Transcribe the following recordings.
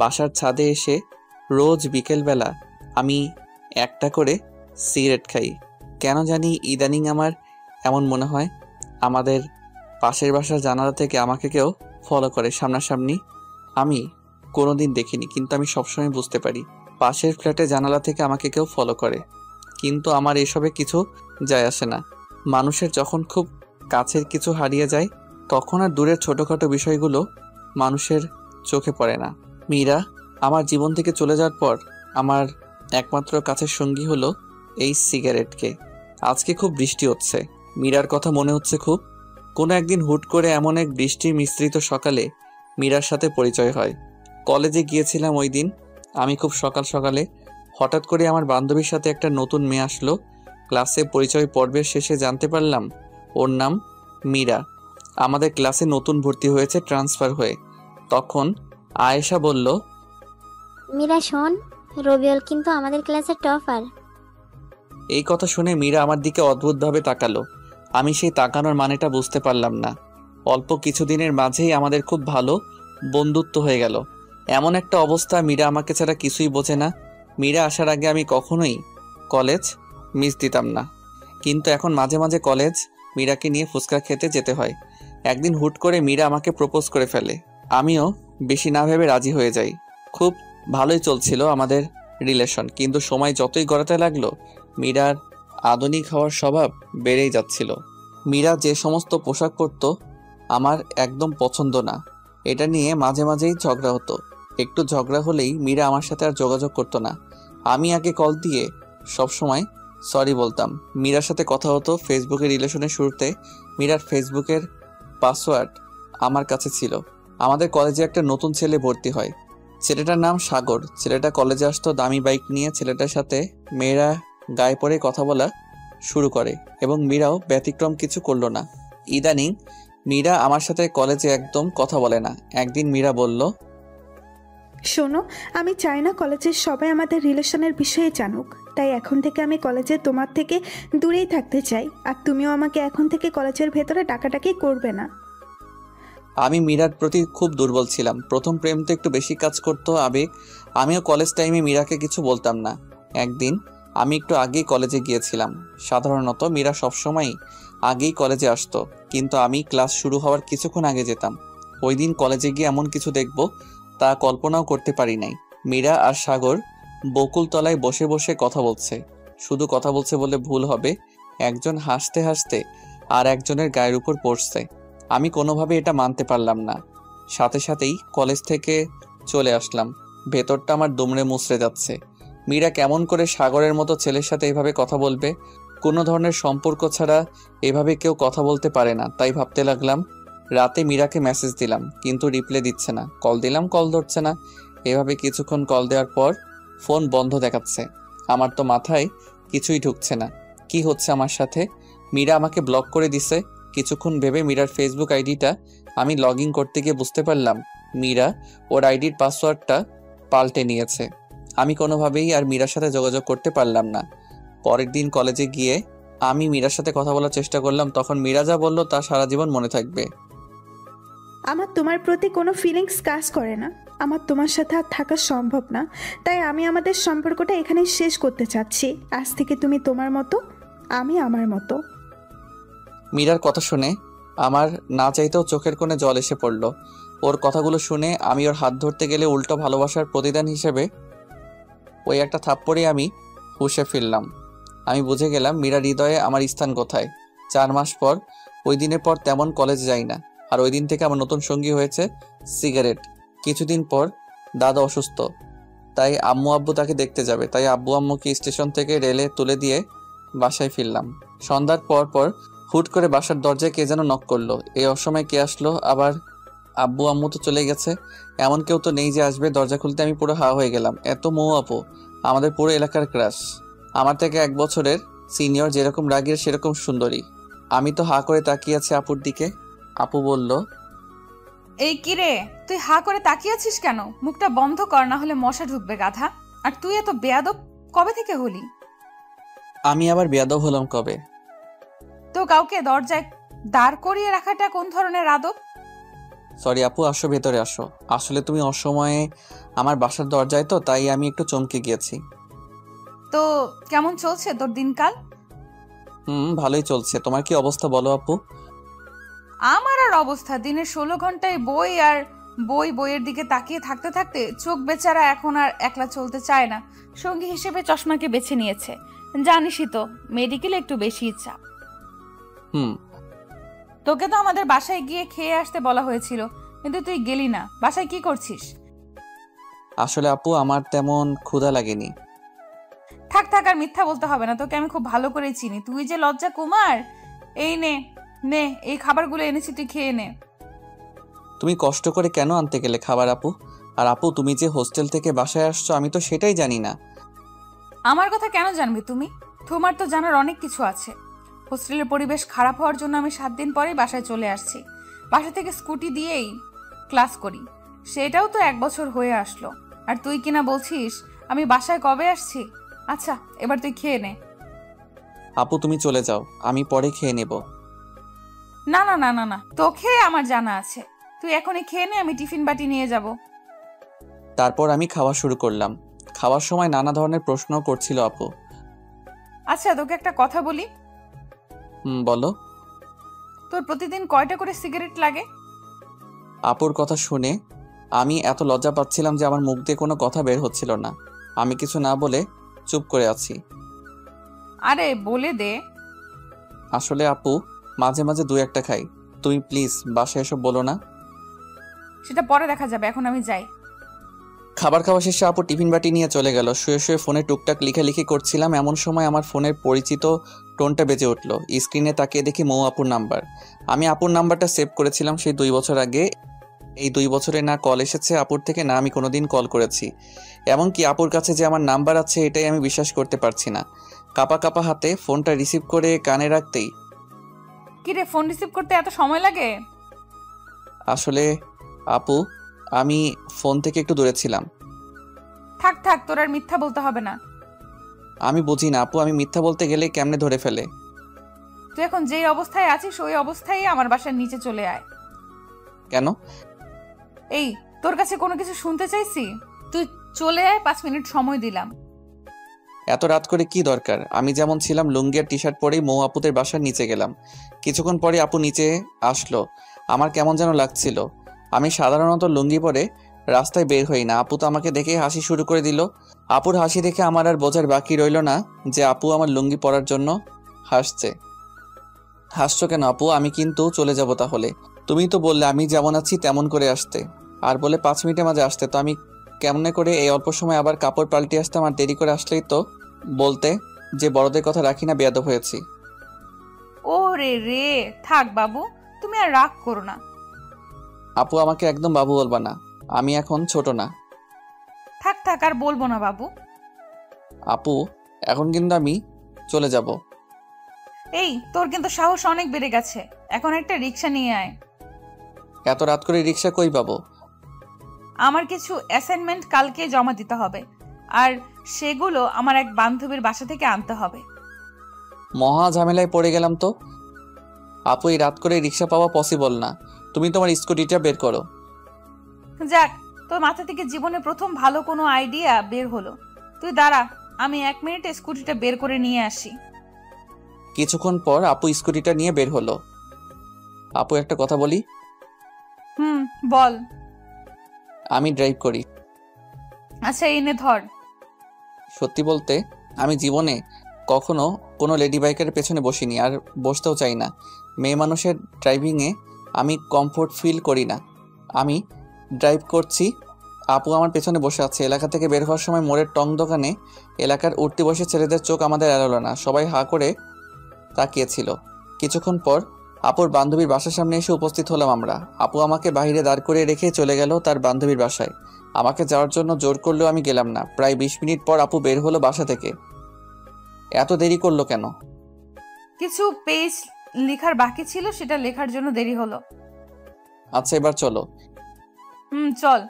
বাসার ছাদে এসে রোজ বিকেলবেলা আমি একটা করে সিগারেট খাই। কেন জানি ইদানিং আমার এমন মনে হয় আমাদের পাশের বাসার জানালা থেকে আমাকে কেউ ফলো করে সামনাসামনি। আমি কোনোদিন দেখিনি, কিন্তু আমি সবসময় বুঝতে পারি পাশের ফ্ল্যাটে জানালা থেকে আমাকে কেউ ফলো করে। কিন্তু আমার এসবে কিছু যায় আসে না। মানুষের যখন খুব কাছের কিছু হারিয়ে যায় তখন আর দূরের ছোটোখাটো বিষয়গুলো মানুষের চোখে পড়ে না। মীরা আমার জীবন থেকে চলে যাওয়ার পর আমার একমাত্র কাছের সঙ্গী হলো এই সিগারেটকে। আজকে খুব বৃষ্টি হচ্ছে, মীরার কথা মনে হচ্ছে খুব। কোনো একদিন হুট করে এমন এক বৃষ্টি মিশ্রিত সকালে মীরার সাথে পরিচয় হয়। কলেজে গিয়েছিলাম ওই দিন আমি খুব সকাল সকালে। হঠাৎ করে আমার বান্ধবীর সাথে একটা নতুন মেয়ে আসলো। ক্লাসে পরিচয় পর্বের শেষে জানতে পারলাম ওর নাম মীরা। আমাদের ক্লাসে নতুন ভর্তি হয়েছে ট্রান্সফার হয়ে। তখন আয়েশা বলল, মীরা শোন, রবিউল কিন্তু আমাদের ক্লাসের টপার। এই কথা শুনে মীরা আমার দিকে অদ্ভুতভাবে তাকালো। আমি সেই তাকানোর মানেটা বুঝতে পারলাম না। অল্প কিছুদিনের মাঝেই আমাদের খুব ভালো বন্ধুত্ব হয়ে গেল। এমন একটা অবস্থা, মীরা আমাকে ছাড়া কিছুই বোঝে না। মীরা আসার আগে আমি কখনোই কলেজ মিস দিতাম না, কিন্তু এখন মাঝে মাঝে কলেজ মীরাকে নিয়ে ফুচকা খেতে যেতে হয়। একদিন হুট করে মীরা আমাকে প্রপোজ করে ফেলে। আমিও বেশি না ভেবে রাজি হয়ে যাই। খুব ভালোই চলছিল আমাদের রিলেশন, কিন্তু সময় যতই গড়াতে লাগলো মীরার আধুনিক হওয়ার স্বভাব বেড়েই যাচ্ছিল। মীরা যে সমস্ত পোশাক পরতো আমার একদম পছন্দ না। এটা নিয়ে মাঝে মাঝেই ঝগড়া হতো। একটু ঝগড়া হলেই মীরা আমার সাথে আর যোগাযোগ করতো না। আমি আগে কল দিয়ে সবসময় সরি বলতাম। মীরার সাথে কথা হতো ফেসবুকের রিলেশনের শুরুতে। মীরার ফেসবুকের পাসওয়ার্ড আমার কাছে ছিল। আমাদের কলেজে একটা নতুন ছেলে ভর্তি হয়। ছেলেটার নাম সাগর। ছেলেটা কলেজে আসতো দামি বাইক নিয়ে। ছেলেটার সাথে মেয়েরা গায়ে পড়ে কথা বলা শুরু করে এবং মীরাও ব্যতিক্রম কিছু করলো না। ইদানিং মীরা আমার সাথে কলেজে একদম কথা বলে না। একদিন মীরা বলল, শোনো, আমি চাই না কলেজের সবাই আমাদের রিলেশনের বিষয়ে জানুক। তাই এখন থেকে আমি কলেজে তোমার থেকে দূরেই থাকতে চাই। আর তুমিও আমাকে এখন থেকে কলেজের ভেতরে ডাকাডাকি করবে না। আমি মীরার প্রতি খুব দুর্বল ছিলাম। প্রথম প্রেম তো একটু বেশি কাজ করতো আবেগ। আমিও কলেজ টাইমে মীরাকে কিছু বলতাম না। একদিন আমি একটু আগেই কলেজে গিয়েছিলাম। সাধারণত মীরা সবসময় আগেই কলেজে আসতো, কিন্তু আমি ক্লাস শুরু হওয়ার কিছুক্ষণ আগে যেতাম। ওই দিন কলেজে গিয়ে এমন কিছু দেখব তা কল্পনাও করতে পারি নাই। মীরা আর সাগর বকুলতলায় বসে বসে কথা বলছে। শুধু কথা বলছে বলে ভুল হবে, একজন হাসতে হাসতে আর একজনের গায়ের উপর পড়ছে। আমি কোনোভাবে এটা মানতে পারলাম না। সাথে সাথেই কলেজ থেকে চলে আসলাম। ভেতরটা আমার দুমড়ে মুচড়ে যাচ্ছে। মীরা কেমন করে সাগরের মতো ছেলের সাথে এভাবে কথা বলবে? কোনো ধরনের সম্পর্ক ছাড়া এভাবে কেউ কথা বলতে পারে না। তাই ভাবতে লাগলাম। রাতে মীরাকে মেসেজ দিলাম, কিন্তু রিপ্লাই দিচ্ছে না। কল দিলাম, কল ধরছে না। এভাবে কিছুক্ষণ কল দেওয়ার পর ফোন বন্ধ দেখাচ্ছে। আমার তো মাথায় কিছুই ঢুকছে না। কি হচ্ছে আমার সাথে? মীরা আমাকে ব্লক করে দিছে। কিছুক্ষণ ভেবে মীরার ফেসবুক আইডিটা আমি লগ ইন করতে গিয়ে বুঝতে পারলাম মীরা ওর আইডির পাসওয়ার্ডটা পাল্টে নিয়েছে। আমি কোনোভাবেই আর মীরার সাথে যোগাযোগ করতে পারলাম না। পরের দিন কলেজে গিয়ে আমি মীরার সাথে কথা বলার চেষ্টা করলাম। তখন মীরা যা বলল তা সারা জীবন মনে থাকবে। আমার তোমার প্রতি কোনো ফিলিংস কাজ করে না। আমার তোমার সাথে আর থাকা সম্ভব না। তাই আমি আমাদের সম্পর্কটা এখানে শেষ করতে চাচ্ছি। আজ থেকে তুমি তোমার মতো, আমি আমার মতো। মীরার কথা শুনে আমার না চাইতেও চোখের কোণে জল এসে পড়ল। ওর কথাগুলো শুনে আমি ওর হাত ধরতে গেলে উল্টো ভালোবাসার প্রতিদান হিসেবে ওই একটা থাপ্পড়ে আমি হুঁশে ফিরলাম। আমি বুঝে গেলাম মীরার হৃদয়ে আমার স্থান কোথায়। 4 মাস পর, ওই দিনের পর তেমন কলেজ যাই না। আর ওই দিন থেকে আমার নতুন সঙ্গী হয়েছে সিগারেট। কিছুদিন পর দাদা অসুস্থ, তাই আম্মু আব্বু তাকে দেখতে যাবে। তাই আব্বু আম্মুকে স্টেশন থেকে রেলে তুলে দিয়ে বাসায় ফিরলাম। সন্ধ্যার পর পর হুট করে বাসার দরজায় কে যেন নক করলো। এই অসময় কে আসলো আবার? আব্বু আম্মু তো চলে গেছে, এমন কেউ তো নেই যে আসবে। দরজা খুলতে আমি পুরো হা হয়ে গেলাম। এত মৌ আপু, আমাদের পুরো এলাকার ক্রাশ। আমার থেকে 1 বছরের সিনিয়র, যেরকম রাগের সেরকম সুন্দরী। আমি তো হা করে তাকিয়ে আছি আপুর দিকে। আপু বলল, এই কি রে, তুই হা করে তাকিয়ে আছিস কেন? মুখটা বন্ধ কর, না হলে মশা ঢুকবে গাধা। আর তুই এত বেয়াদব কবে থেকে হলি? আমি আবার বেয়াদব হলাম কবে? তো কাউকে দরজায় দাঁড় করিয়ে রাখাটা কোন ধরনের আদব? সরি আপু, আসো ভেতরে আসো। আসলে তুমি অসময়ে আমার বাসার দরজায়, তো তাই আমি একটু চমকে গিয়েছি। তো কেমন চলছে তোর দিনকাল? ভালোই চলছে। তোমার কি অবস্থা বলো আপু? আমার আর অবস্থা, দিনে 16 ঘন্টায় বই আর বই, বইয়ের দিকে তাকিয়ে থাকতে থাকতে চোখ বেচারা এখন আর একলা চলতে চায় না। সঙ্গী হিসেবে চশমাকে বেছে নিয়েছে। জানিসই তো, মেডিকেলে একটু বেশি ইচ্ছা। হুম। তোকে তো আমাদের বাসায় গিয়ে খেয়ে আসতে বলা হয়েছিল, কিন্তু তুই গেলি না। বাসায় কি করছিস? আসলে আপু আমার তেমন ক্ষুধা লাগেনি। থাক থাক, আর মিথ্যা বলতে হবে না, তোকে আমি খুব ভালো করেই চিনি। তুই যে লজ্জা কুমার। এই নে নে, এই খাবারগুলো এনেছি, তুই খেয়ে নে। তুমি কষ্ট করে কেন আনতে গেলে খাবার আপু? আর আপু তুমি যে হোস্টেল থেকে বাসায় আসছো আমি তো সেটাই জানি না। আমার কথা কেন জানবে তুমি? তোমার তো জানার অনেক কিছু আছে। হোস্টেলের পরিবেশ খারাপ হওয়ার জন্য আমি 7 দিন পরেই বাসায় চলে আসছি। বাসা থেকে স্কুটি দিয়েই ক্লাস করি। সেটাও তো 1 বছর হয়ে আসলো। আর তুই কিনা বলছিস আমি বাসায় কবে আসছি? আচ্ছা, এবার তুই খেয়ে নে। আপু তুমি চলে যাও, আমি পরে খেয়ে নেব। না না না না না, তোকে আমার জানা আছে। তুই এখনই খেয়ে নে, আমি টিফিন বাটি নিয়ে যাব। তারপর আমি খাওয়া শুরু করলাম। খাওয়ার সময় নানা ধরনের প্রশ্ন করছিল আপু। আচ্ছা, তোকে একটা কথা বলি। বলো। তোর প্রতিদিন কয়টা করে সিগারেট লাগে? আপুর কথা শুনে আমি এত লজ্জা পাচ্ছিলাম যে আমার মুখ দিয়ে কোনো কথা বের হচ্ছিল না। আমি কিছু না বলে চুপ করে আছি। আরে বলে দে। আসলে আপু মাঝে মাঝে 2-1টা খাই। তুমি প্লিজ বাসায় এসব বলো না। সেটা পরে দেখা যাবে, এখন আমি যাই। খাবার খাওয়া শেষে আপু টিফিন বাটি নিয়ে চলে গেল। শুয়ে শুয়ে ফোনে টুকটাক লেখালেখি করছিলাম, এমন সময় আমার ফোনের পরিচিত টোনটা বেজে উঠল। স্ক্রিনে তাকিয়ে দেখি মৌ আপুর নাম্বার। আমি আপুর নাম্বারটা সেভ করেছিলাম সেই 2 বছর আগে। এই 2 বছরে না কল এসেছে আপুর থেকে, না আমি কোনোদিন কল করেছি। এমনকি আপুর কাছে যে আমার নাম্বার আছে এটাই আমি বিশ্বাস করতে পারছি না। কাপা কাপা হাতে ফোনটা রিসিভ করে কানে রাখতেই, কিরে, ফোন রিসিভ করতে এত সময় লাগে? আসলে আপু আমি ফোন থেকে একটু দূরে ছিলাম। থাক থাক, তোর আর মিথ্যা বলতে হবে না। আমি বুঝি না আপু, আমি মিথ্যা বলতে গেলে কেমনে ধরে ফেলে। তুই এখন যেই অবস্থায় আছিস ওই অবস্থায় আমার বাসার নিচে চলে আয়। কেন? এই, তোর কাছে কোনো কিছু শুনতে চাইছি? তুই চলে আয়, 5 মিনিট সময় দিলাম। এত রাত করে কি দরকার? আমি যেমন ছিলাম লুঙ্গি আর টি শার্ট পরেই মৌ আপুদের বাসার নিচে গেলাম। কিছুক্ষণ পরে আপু নিচে আসলো। আমার কেমন যেন লাগছিল। আমি সাধারণত লুঙ্গি পরে রাস্তায় বের হই না। আপু তো আমাকে দেখে হাসি শুরু করে দিল। আপুর হাসি দেখে আমার আর বোঝার বাকি রইল না যে আপু আমার লুঙ্গি পরার জন্য হাসছে। হাসছো কেন আপু? আমি কিন্তু চলে যাব তাহলে। তুমি তো বললে আমি যেমন আছি তেমন করে আসতে, আর বলে 5 মিনিটের মাঝে আসতে। তো আমি কেমনে করে এই অল্প সময় আবার কাপড় পাল্টে আসতাম? আর দেরি করে আসলেই তো বলতে যে বড়দের কথা রাখি না, বেয়াদব হয়েছি। ও রে রে, থাক বাবু, তুমি আর রাগ করো না। আপু আমাকে একদম বাবু বলবা না, আমি এখন ছোট না। থাক থাক, আর বলবো না বাবু। আপু এখন কিন্তু আমি চলে যাব। এই, তোর কিন্তু সাহস অনেক বেড়ে গেছে। এখন একটা রিক্সা নিয়ে আয়। এত রাত করে রিক্সা কই পাবো? আমার কিছু অ্যাসাইনমেন্ট কালকে জমা দিতে হবে, আর সেগুলো আমার এক বান্ধবীর বাসা থেকে আনতে হবে। মহা ঝামেলায় পড়ে গেলাম তো। আপু এই রাত করে রিক্সা পাওয়া পসিবল না। তুমি তোমার স্কুটিটা বের করো। যাক, তোর মাথা থেকে জীবনে প্রথম ভালো কোনো আইডিয়া বের হলো। তুই দাঁড়া, আমি 1 মিনিটে স্কুটিটা বের করে নিয়ে আসি। কিছুক্ষণ পর আপু স্কুটিটা নিয়ে বের হলো। আপু একটা কথা বলি? বল। আমি ড্রাইভ করি। আচ্ছা, এনে ধর। সত্যি বলতে আমি জীবনে কখনো কোনো লেডি বাইকের পেছনে বসিনি, আর বসতেও চাই না। মেয়ে মানুষের ড্রাইভিংয়ে আমি কমফোর্ট ফিল করি না। আমি ড্রাইভ করছি, আপু আমার পেছনে বসে আছে। এলাকা থেকে বের হওয়ার সময় মোড়ের টং দোকানে এলাকার উঠতি বসে ছেলেদের চোখ আমাদের এড়ালো না, সবাই হা করে তাকিয়েছিল। কিছুক্ষণ পর আপুর বান্ধবীর বাসার সামনে এসে উপস্থিত হলাম আমরা। আপু আমাকে বাইরে দাঁড় করে রেখে চলে গেল তার বান্ধবীর বাসায়। আমাকে যাওয়ার জন্য জোর করলেও আমি গেলাম না। প্রায় 20 মিনিট পর আপু বের হলো বাসা থেকে। এত দেরি করলো কেন? কিছু পেজ লেখার বাকি ছিল, সেটা লেখার জন্য দেরি হলো। আচ্ছা এবার চলো। চল।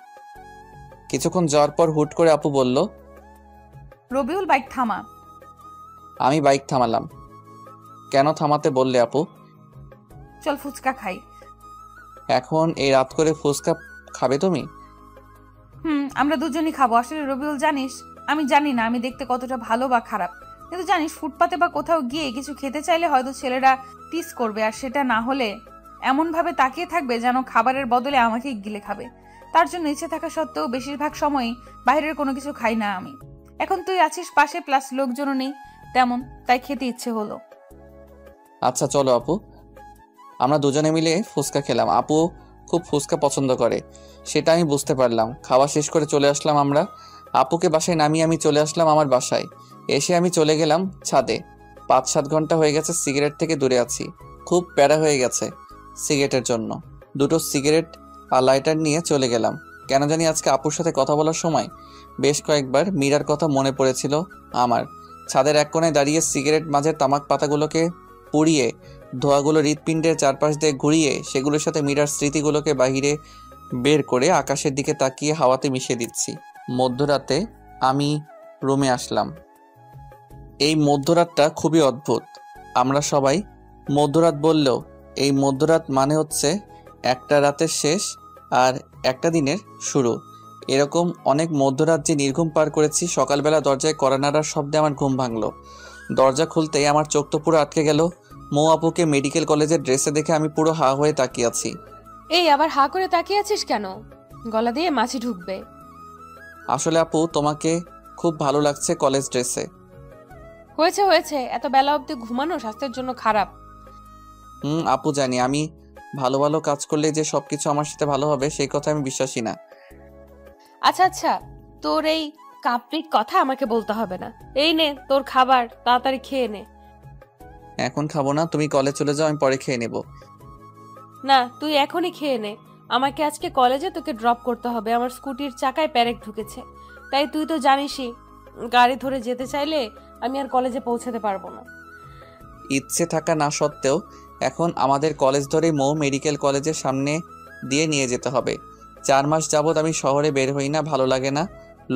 কিছুক্ষণ যাওয়ার পর হুট করে আপু বলল, রবিউল, বাইক থামা। আমি বাইক থামালাম। কেন থামাতে বললে আপু? চল ফুচকা খাই। এখন এই রাত করে ফুচকা খাবে তুমি? আমরা দুজনই খাবো। আসলে রবিউল, জানিস আমি জানি না আমি দেখতে কতটা ভালো বা খারাপ, কিন্তু জানিস ফুটপাতে বা কোথাও গিয়ে কিছু খেতে চাইলে হয়তো ছেলেরা টিস করবে, আর সেটা না হলে এমন ভাবে তাকিয়ে থাকবে যেন খাবারের বদলে আমাকেই গিলে খাবে। তার জন্য ইচ্ছে থাকা সত্ত্বেও বেশিরভাগ সময়ই বাইরের কোনো কিছু খাই না আমি। এখন তুই আছিস পাশে, প্লাস লোকজনও নেই তেমন, তাই খেতে ইচ্ছে হলো। আচ্ছা চলো আপু, আমরা দুজনে মিলে ফুচকা খেলাম। আপু খুব ফুচকা পছন্দ করে, সেটা আমি বুঝতে পারলাম। খাওয়া শেষ করে চলে আসলাম আমরা। আপুকে বাসায় নামিয়ে আমি চলে আসলাম আমার বাসায়। এসে আমি চলে গেলাম ছাদে। 5-7 ঘন্টা হয়ে গেছে সিগারেট থেকে দূরে আছি। খুব প্যারা হয়ে গেছে সিগারেটের জন্য। দুটো সিগারেট আর লাইটার নিয়ে চলে গেলাম। কেন জানি আজকে আপুর সাথে কথা বলার সময় বেশ কয়েকবার মীরার কথা মনে পড়েছিল আমার। ছাদের এক কোণায় দাঁড়িয়ে সিগারেট মাঝের তামাক পাতাগুলোকে পুড়িয়ে ধোঁয়াগুলো হৃৎপিণ্ডের চারপাশ দিয়ে ঘুরিয়ে সেগুলোর সাথে মীরার স্মৃতিগুলোকে বাহিরে বের করে আকাশের দিকে তাকিয়ে হাওয়াতে মিশিয়ে দিচ্ছি। মধ্যরাতে আমি রুমে আসলাম। এই মধ্যরাতটা খুবই অদ্ভুত। আমরা সবাই মধ্যরাত বললেও এই মধ্যরাত মানে হচ্ছে একটা রাতের শেষ আর একটা দিনের শুরু। এরকম অনেক মধ্যরাত যে নির্ঘুম পার করেছি। সকালবেলা দরজায় কড়া নাড়ার শব্দে আমার ঘুম ভাঙলো। দরজা খুলতেই আমার চোখ তো পুরো আটকে গেল। মৌ আপুকে মেডিকেল কলেজের ড্রেসে দেখে আমি পুরো হা হয়ে তাকিয়ে আছি। এই আবার হা করে তাকিয়ে আছিস কেন? গলা দিয়ে মাছি ঢুকবে। আসলে আপু তোমাকে খুব ভালো লাগছে কলেজ ড্রেসে। হয়েছে হয়েছে, এত বেলা অবধি ঘুমানো স্বাস্থ্যের জন্য খারাপ। আপু জানি আমি ভালো ভালো কাজ করলে যে সবকিছু আমার সাথে ভালো হবে সেই কথা আমি বিশ্বাসী না। আচ্ছা আচ্ছা, তোর এই কাপ্রিক কথা আমাকে বলতে হবে না। এই নে তোর খাবার, তাড়াতাড়ি খেয়ে নে। এখন খাবো না, তুমি কলেজ চলে যাও, আমি পরে খেয়ে নেব। না, তুই এখনই খেয়ে নে। আমাকে আজকে কলেজে তোকে ড্রপ করতে হবে। আমার স্কুটির চাকায় প্যারেক ঢুকেছে, তাই তুই তো জানিসই গাড়ি ধরে যেতে চাইলে আমি আর কলেজে পৌঁছাতে পারবো না। ইচ্ছে থাকা না সত্ত্বেও এখন আমাদের কলেজ ধরেই মৌ মেডিকেল কলেজের সামনে দিয়ে নিয়ে যেতে হবে। 4 মাস যাবৎ আমি শহরে বের হই না, ভালো লাগে না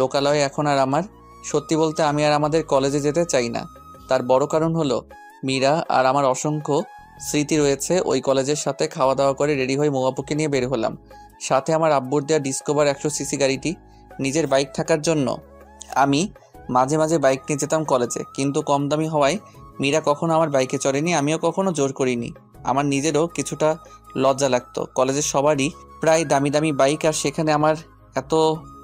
লোকালয়ে এখন আর আমার। সত্যি বলতে আমি আর আমাদের কলেজে যেতে চাই না। তার বড় কারণ হলো মীরা আর আমার অসংখ্য স্মৃতি রয়েছে ওই কলেজের সাথে। খাওয়া দাওয়া করে রেডি হয়ে মৌ আপুকে নিয়ে বের হলাম। সাথে আমার আব্বুর দেওয়া ডিসকভার 100cc গাড়িটি। নিজের বাইক থাকার জন্য আমি মাঝে মাঝে বাইক নিয়ে যেতাম কলেজে, কিন্তু কম দামি হওয়ায় মীরা কখনো আমার বাইকে চড়েনি, আমিও কখনো জোর করিনি। আমার নিজেরও কিছুটা লজ্জা লাগতো। কলেজের সবারই প্রায় দামি দামি বাইক, আর সেখানে আমার এত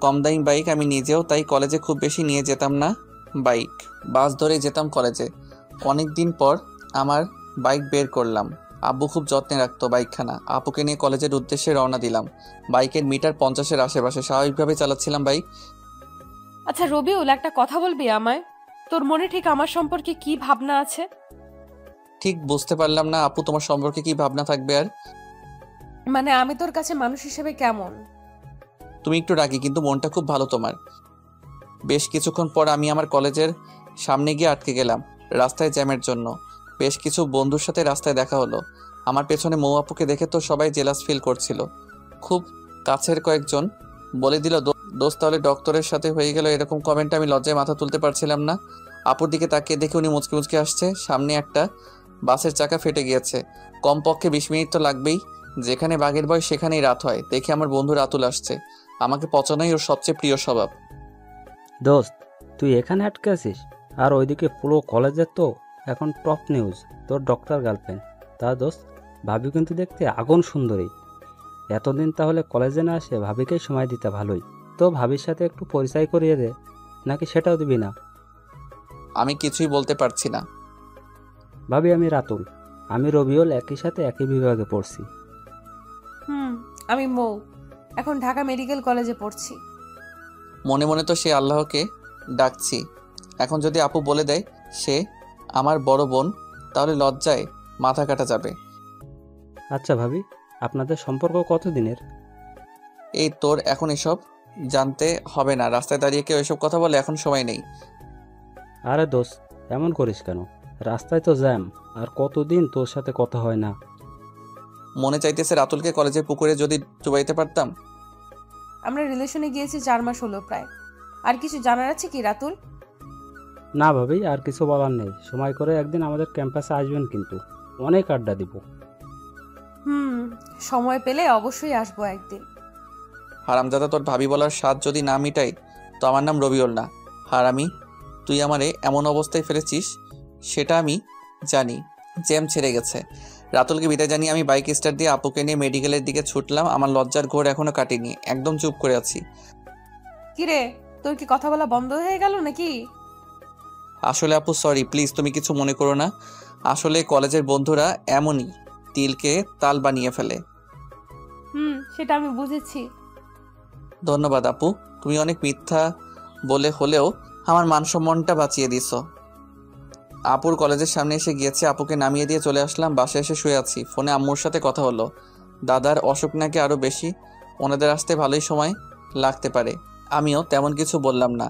কম দামি বাইক। আমি নিজেও তাই কলেজে খুব বেশি নিয়ে যেতাম না বাইক, বাস ধরে যেতাম কলেজে। অনেক দিন পর আমার বাইক বের করলাম। আব্বু খুব যত্নে রাখতো বাইকখানা। আপুকে নিয়ে কলেজের উদ্দেশ্যে রওনা দিলাম। বাইকের মিটার 50-এর আশেপাশে, স্বাভাবিকভাবে চালাচ্ছিলাম বাইক। আচ্ছা রবিউল, একটা কথা বলবি আমায়? তোর মনে ঠিক আমার সম্পর্কে কি ভাবনা আছে? ঠিক বুঝতে পারলাম না আপু, তোমার সম্পর্কে কি ভাবনা থাকবে আর? মানে আমি তোর কাছে মানুষ হিসেবে কেমন? তুমি একটু রাগী, কিন্তু মনটা খুব ভালো তোমার। বেশ কিছুক্ষণ পর আমি আমার কলেজের সামনে গিয়ে আটকে গেলাম রাস্তায় জ্যামের জন্য। বেশ কিছু বন্ধুর সাথে রাস্তায় দেখা হলো। আমার পেছনে মৌ আপুকে দেখে তো সবাই জেলাস ফিল করছিল। খুব কাছের কয়েকজন বলে দিল, দোস্ত তাহলে ডক্টরের সাথে হয়ে গেল। এরকম কমেন্টে আমি লজ্জায় মাথা তুলতে পারছিলাম না। আপুর দিকে তাকিয়ে দেখে উনি মুচকি মুচকি আসছে। সামনে একটা বাসের চাকা ফেটে গিয়েছে। কমপক্ষে 20 মিনিট তো লাগবেই। যেখানে বাঘের ভয় সেখানেই রাত হয়। দেখে আমার বন্ধু রাতুল আসছে। আমাকে পচানোই ওর সবচেয়ে প্রিয় স্বভাব। দোস্ত, তুই এখানে আটকে আছিস? আর ওইদিকে পুরো কলেজের তো এখন টপ নিউজ তোর ডক্টর গার্লফ্রেন্ড। তা দোস্ত, ভাবি কিন্তু দেখতে আগুন সুন্দরী। এতদিন তাহলে কলেজে না আসে ভাবিকেই সময় দিতে ভালোই। তো ভাবির সাথে একটু পরিচয় করিয়ে দে, নাকি সেটাও দিবি না? আমি কিছুই বলতে পারছি না। ভাবি, আমি রাতুল। আমি রবিউল, একই সাথে একই বিভাগে পড়ছি। আমি মৌ, এখন ঢাকা মেডিকেল কলেজে পড়ছি। মনে মনে তো সে আল্লাহকে ডাকছি। এখন যদি আপু বলে দেয় সে আমার বড় বোন, তাহলে লজ্জায় মাথা কাটা যাবে। আচ্ছা ভাবি, আপনাদের সম্পর্ক কতদিনের? এই তোর এখন এসব জানতে হবে না। রাস্তায় দাঁড়িয়ে কেউ এসব কথা বলে, এখন সময় নেই। আরে দোস্ত, এমন করিস কেন? রাস্তায় তো জ্যাম, আর কতদিন তোর সাথে কথা হয় না। মনে চাইতেছে রাতুলকে কলেজের পুকুরে যদি ডুবাইতে পারতাম। আমরা রিলেশনে গিয়েছি 4 মাস হলো প্রায়। আর কিছু জানার আছে কি রাতুল? না ভাবি, আর কিছু বলার নেই। সময় করে একদিন আমাদের ক্যাম্পাসে আসবেন, কিন্তু অনেক আড্ডা দিব। হুম, সময় পেলে অবশ্যই আসবো একদিন। হারামজাদা, তোর ভাবি বলার স্বাদ যদি না মিটাই তো আমার নাম রবিউল না। হারামি, তুই আমারে এমন অবস্থায় ফেলেছিস সেটা আমি জানি। জ্যাম ছেড়ে গেছে। রাতুলকে বিদায় জানিয়ে আমি বাইক স্টার্ট দিয়ে আপুকে নিয়ে মেডিকেলের দিকে ছুটলাম। আমার লজ্জার ঘোর এখনো কাটেনি, একদম চুপ করে আছি। কিরে, তোর কি কথা বলা বন্ধ হয়ে গেল নাকি? আসলে আপু সরি, প্লিজ তুমি কিছু মনে করো না। আসলে কলেজের বন্ধুরা এমনই, তিলকে তাল বানিয়ে ফেলে। সেটা আমি বুঝেছি। ধন্যবাদ আপু, তুমি অনেক মিথ্যা বলে হলেও আমার মান সম্মানটা বাঁচিয়ে দিছো। আপুর কলেজের সামনে এসে গিয়েছে, আপুকে নামিয়ে দিয়ে চলে আসলাম। বাসায় এসে শুয়ে আছি, ফোনে আম্মুর সাথে কথা হলো। দাদার অসুখ নাকি আরও বেশি, ওনাদের আসতে ভালোই সময় লাগতে পারে। আমিও তেমন কিছু বললাম না।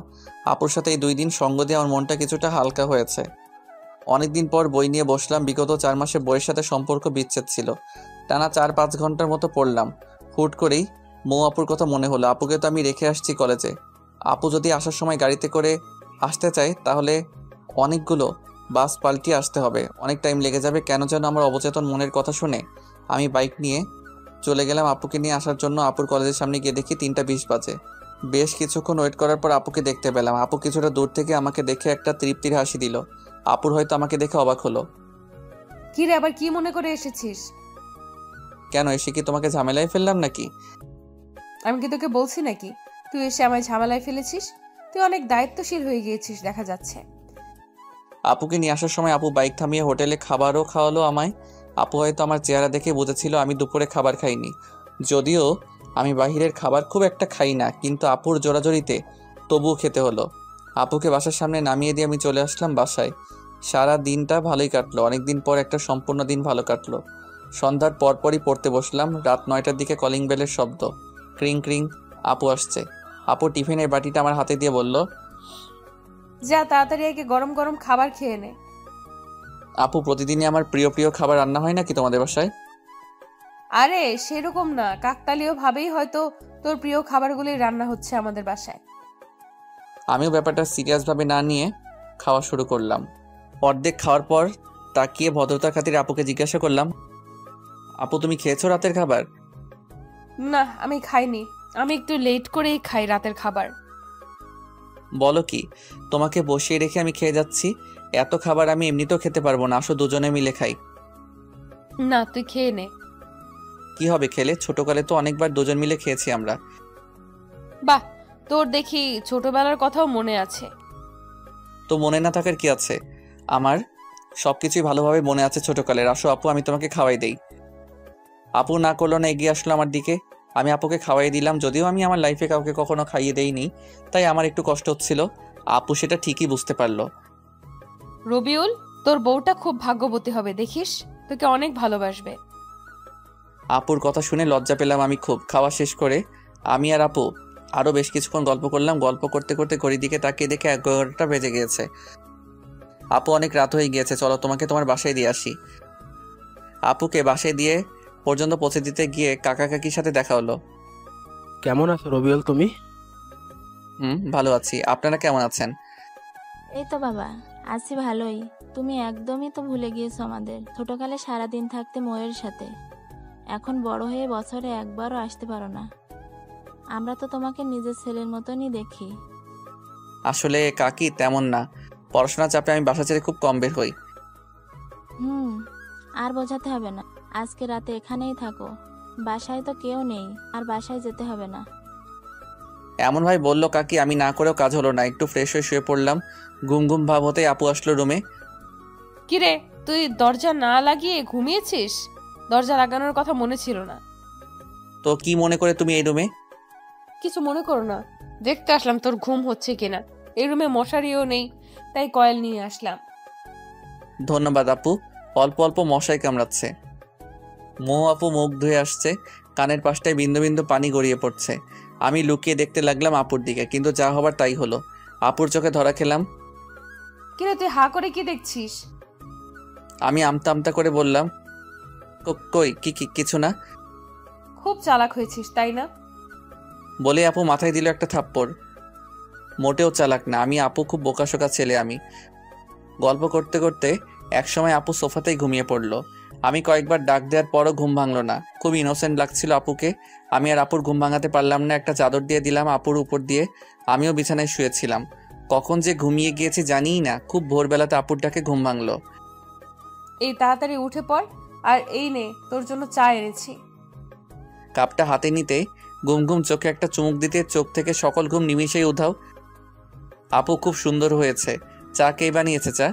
আপুর সাথে এই 2 দিন সঙ্গ দিয়ে আমার মনটা কিছুটা হালকা হয়েছে। অনেকদিন পর বই নিয়ে বসলাম। বিগত 4 মাসে বইয়ের সাথে সম্পর্ক বিচ্ছেদ ছিল। টানা 4-5 ঘন্টার মতো পড়লাম। হুট করেই মৌ আপুর কথা মনে হলো। আপুকে তো আমি রেখে আসছি কলেজে। আপু যদি আসার সময় গাড়িতে করে আসতে চায় তাহলে অনেকগুলো বাস পাল্টিয়ে আসতে হবে, অনেক টাইম লেগে যাবে। কেন যেন আমার অবচেতন মনের কথা শুনে আমি বাইক নিয়ে চলে গেলাম আপুকে নিয়ে আসার জন্য। আপুর কলেজের সামনে গিয়ে দেখি 3:20 বাজে। বেশ কিছুক্ষণ ওয়েট করার পর আপুকে দেখতে পেলাম। আপু কিছুটা দূর থেকে আমাকে দেখে একটা তৃপ্তির হাসি দিল। আপুর হয়তো আমাকে দেখে অবাক হলো। কিরে, আবার কি মনে করে এসেছিস? কেন, এসে কি তোমাকে ঝামেলায় ফেললাম নাকি? আমি কি তোকে বলছি নাকি তুই এসে আমায় ঝামেলায় ফেলেছিস? তুই অনেক দায়িত্বশীল হয়ে গিয়েছিস দেখা যাচ্ছে। আপুকে নিয়ে আসার সময় আপু বাইক থামিয়ে হোটেলে খাবারও খাওয়ালো আমায়। আপু হয়তো আমার চেহারা দেখে বুঝেছিল আমি দুপুরে খাবার খাইনি। যদিও আমি বাহিরের খাবার খুব একটা খাই না, কিন্তু আপুর জোরাজোরিতে তবুও খেতে হলো। আপুকে বাসার সামনে নামিয়ে দিয়ে আমি চলে আসলাম বাসায়। সারা দিনটা ভালোই কাটলো। অনেকদিন পর একটা সম্পূর্ণ দিন ভালো কাটলো। সন্ধ্যার পরপরই পড়তে বসলাম। রাত 9টার দিকে কলিং বেলের শব্দ। ক্রিং ক্রিং। আপু আসছে। আপু টিফিনের বাটিটা আমার হাতে দিয়ে বলল, যা তাড়াতাড়ি একে গরম গরম খাবার খেয়ে নে। আপু, প্রতিদিনই আমার প্রিয় প্রিয় খাবার রান্না হয় নাকি তোমাদের বাসায়? আরে সেরকম না, কাকতালীয় ভাবেই হয়তো তোর প্রিয় খাবারগুলি রান্না হচ্ছে আমাদের বাসায়। আমিও ব্যাপারটা সিরিয়াসভাবে না নিয়ে খাওয়া শুরু করলাম। অর্ধেক খাওয়ার পর তাকিয়ে ভদ্রতার খাতিরে আপুকে জিজ্ঞাসা করলাম, আপু তুমি খেয়েছো রাতের খাবার? না, আমি খাইনি। আমি একটু লেট করেই খাই রাতের খাবার। বলো কি, তোমাকে বসিয়ে রেখে আমি খেয়ে যাচ্ছি? এত খাবার আমি এমনিতেও খেতে পারবো না, আসো দুজনে মিলে খাই। না, তুই খেয়ে নে। কি হবে খেলে? ছোটকালে তো অনেকবার দুজন মিলে খেয়েছি আমরা। বাহ, তোর দেখি ছোটবেলার কথাও মনে আছে। তো মনে না থাকার কি আছে? আমার সবকিছুই ভালোভাবে মনে আছে ছোটকালের। আসো আপু, আমি তোমাকে খাওয়াই দেই। আপু না করলো না, এগিয়ে আসলো আমার দিকে। আমি আপুকে খাওয়াই দিলাম। যদিও আমি আমার লাইফে কাউকে কখনো খাইয়ে দেইনি, তাই আমার একটু কষ্ট হচ্ছিল। আপু সেটা ঠিকই বুঝতে পারলো। রবিউল, তোর বউটা খুব ভাগ্যবতী হবে, দেখিস তোকে অনেক ভালোবাসবে। আপুর কথা শুনে লজ্জা পেলাম আমি খুব। খাওয়া শেষ করে আমি আর আপু আরও বেশ কিছুক্ষণ গল্প করলাম। গল্প করতে করতে ঘড়ির দিকে তাকিয়ে দেখে 11টা বেজে গিয়েছে। আপু অনেক রাত হয়ে গিয়েছে, চলো তোমাকে তোমার বাসায় দিয়ে আসি। আপুকে বাসায় দিয়ে পর্যন্ত পৌঁছে দিতে গিয়ে কাকা কাকির সাথে দেখা হলো। কেমন আছো রবিউল তুমি? ভালো আছি, আপনারা কেমন আছেন? এই তো বাবা, আছি ভালোই। তুমি একদমই তো ভুলে গিয়েছো আমাদের। ছোটকালে সারাদিন থাকতে ময়ের সাথে, এখন বড় হয়ে বছরে একবারও আসতে পারো না। আমরা তো তোমাকে নিজের ছেলের মতনই দেখি। আসলে কাকি তেমন না, পড়াশোনার চাপে আমি বাসা ছেড়ে খুব কম বের হই। আর বোঝাতে হবে না, আজকে রাতে এখানেই থাকো। বাসায় তো কেউ নেই, আর বাসায় যেতে হবে না। এমন ভাই বললো কাকি, আমি না করেও কাজ হলো না। একটু ফ্রেশ হয়ে শুয়ে পড়লাম। ঘুম ঘুম ভাব হতেই আপু আসলো রুমে। কিরে, তুই দরজা না লাগিয়ে ঘুমিয়েছিস? দরজা লাগানোর কথা মনে ছিল না? তো কি মনে করে তুমি এই রুমে? কিছু মনে করো না, দেখতে আসলাম তোর ঘুম হচ্ছে কিনা। এই রুমে মশারিও নেই, তাই কয়েল নিয়ে আসলাম। ধন্যবাদ আপু, অল্প অল্প মশাই কামড়াচ্ছে। মৌ আপু মুখ ধুয়ে আসছে, কানের পাশটায় বিন্দু বিন্দু পানি গড়িয়ে পড়ছে। আমি লুকিয়ে দেখতে লাগলাম আপুর দিকে, কিন্তু যা হবার তাই হলো। আপুর চোখে ধরা খেলাম। কিরে, তুই হা করে কি দেখছিস? আমি আমতা আমতা করে বললাম, কই কিছু না। খুব চালাক হয়েছিস তাই না? বলে আপু মাথায় দিল একটা থাপ্পড়। মোটেও চালাক না আমি, আপু খুব বোকাশোকা ছেলে আমি। গল্প করতে করতে একসময় আপু সোফাতেই ঘুমিয়ে পড়লো। আমি কয়েকবার ডাক দেওয়ার পরও ঘুম ভাঙলো না। খুব ইনোসেন্ট লাগছিল আপুকে। আমি আর আপুর ঘুম ভাঙাতে পারলাম না। একটা চাদর দিয়ে দিলাম আপুর উপর দিয়ে। আমিও বিছানায় শুয়েছিলাম। কখন যে ঘুমিয়ে গিয়েছি জানিই না। খুব ভোরবেলাতে আপুর ডাকে ঘুম ভাঙলো। এই তাড়াতাড়ি উঠে পড়, আর এই নে তোর জন্য চা এনেছি। কাপটা হাতে নিতে ঘুম ঘুম চোখে একটা চুমুক দিতে চোখ থেকে সকল ঘুম নিমিষেই উধাও। আপু খুব সুন্দর হয়েছে। চা কে বানিয়েছে? চা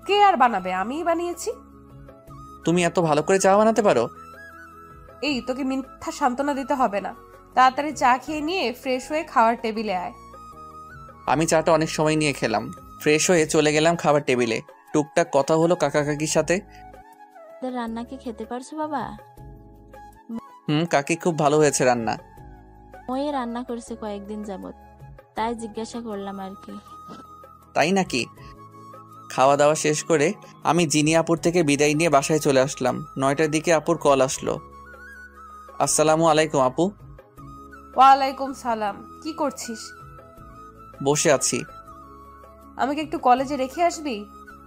কে আর বানাবে, আমিই বানিয়েছি। তুমি এত ভালো করে চা বানাতে পারো? এই তোকে মিথ্যা সান্ত্বনা দিতে হবে না। তাড়াতাড়ি চা খেয়ে নিয়ে ফ্রেশ হয়ে খাওয়ার টেবিলে আয়। আমি চাটা অনেক সময় নিয়ে খেলাম। ফ্রেশ হয়ে চলে গেলাম খাবার টেবিলে। টুকটাক কথা হলো কাকা কাকির সাথে। তোদের রান্না কি খেতে পারছো বাবা? কাকি খুব ভালো হয়েছে রান্না। ওই রান্না করছে কয়েকদিন যাবত, তাই জিজ্ঞাসা করলাম আর কি। তাই নাকি? খাওয়া দাওয়া শেষ করে আমি জিনিয়াপুর থেকে বিদায় নিয়ে বাসায় চলে আসলাম। 9টার দিকে আপুর কল আসলো। আসসালামু আলাইকুম আপু। ওয়ালাইকুম সালাম। কি করছিস? বসে আছি। আমাকে একটু কলেজে রেখে আসবি?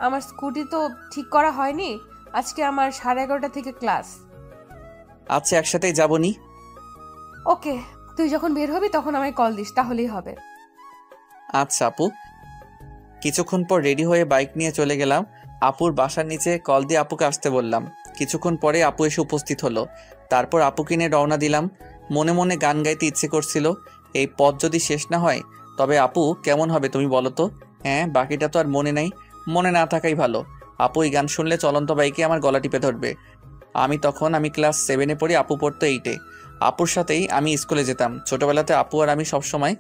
আমার স্কুটি তো ঠিক করা হয়নি। আজকে আমার 11:30 থেকে ক্লাস। আচ্ছা, একসাথেই যাবনি। ওকে, তুই যখন বের হবি তখন আমায় কল দিস, তাহলেই হবে। আচ্ছা আপু। কিছুক্ষণ পর রেডি হয়ে বাইক নিয়ে চলে গেলাম আপুর বাসার নিচে। কল দিয়ে আপুকে আসতে বললাম। কিছুক্ষণ পরে আপু এসে উপস্থিত হলো। তারপর আপুকে নিয়ে রওনা দিলাম। মনে মনে গান গাইতে ইচ্ছে করছিল। এই পথ যদি শেষ না হয় তবে আপু কেমন হবে তুমি বলো তো? হ্যাঁ, বাকিটা তো আর মনে নাই। মনে না থাকাই ভালো। আপু এই গান শুনলে চলন্ত বাইকে আমার গলা টিপে ধরবে। আমি ক্লাস 7-এ পড়ি, আপু পড়তো 8-এ। আপুর সাথেই আমি স্কুলে যেতাম। ছোটবেলাতে আপু আর আমি সবসময়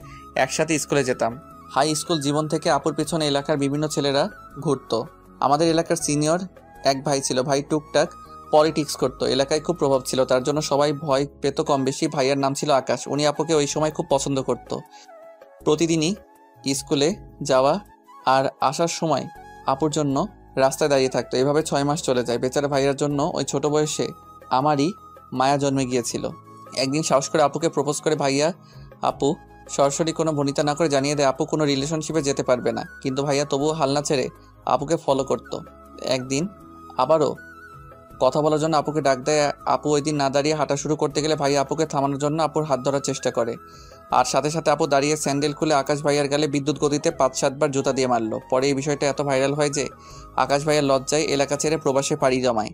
একসাথে স্কুলে যেতাম। হাই স্কুল জীবন থেকে আপুর পিছনে এলাকার বিভিন্ন ছেলেরা ঘুরতো। আমাদের এলাকার সিনিয়র এক ভাই ছিল। ভাই টুকটাক পলিটিক্স করতো। এলাকায় খুব প্রভাব ছিল, তার জন্য সবাই ভয় পেত কম বেশি। ভাইয়ার নাম ছিল আকাশ। উনি আপুকে ওই সময় খুব পছন্দ করত। প্রতিদিনই স্কুলে যাওয়া আর আসার সময় আপুর জন্য রাস্তায় দাঁড়িয়ে থাকতো। এভাবে 6 মাস চলে যায়। বেচারা ভাইয়ার জন্য ওই ছোট বয়সে আমারই মায়া জন্মে গিয়েছিল। একদিন সাহস করে আপুকে প্রপোজ করে ভাইয়া। আপু সরাসরি কোনো ভনিতা না করে জানিয়ে দেয় আপু কোনো রিলেশনশিপে যেতে পারবে না। কিন্তু ভাইয়া তবুও হাল না ছেড়ে আপুকে ফলো করত। একদিন আবারও কথা বলার জন্য আপুকে ডাক দেয়। আপু ওই দিন না দাঁড়িয়ে হাঁটা শুরু করতে গেলে ভাইয়া আপুকে থামানোর জন্য আপুর হাত ধরার চেষ্টা করে। আর সাথে সাথে আপু দাঁড়িয়ে স্যান্ডেল খুলে আকাশ ভাইয়ার গালে বিদ্যুৎ গতিতে 5-7 বার জুতা দিয়ে মারলো। পরে এই বিষয়টা এত ভাইরাল হয় যে আকাশ ভাইয়ার লজ্জায় এলাকা ছেড়ে প্রবাসে পাড়ি জমায়।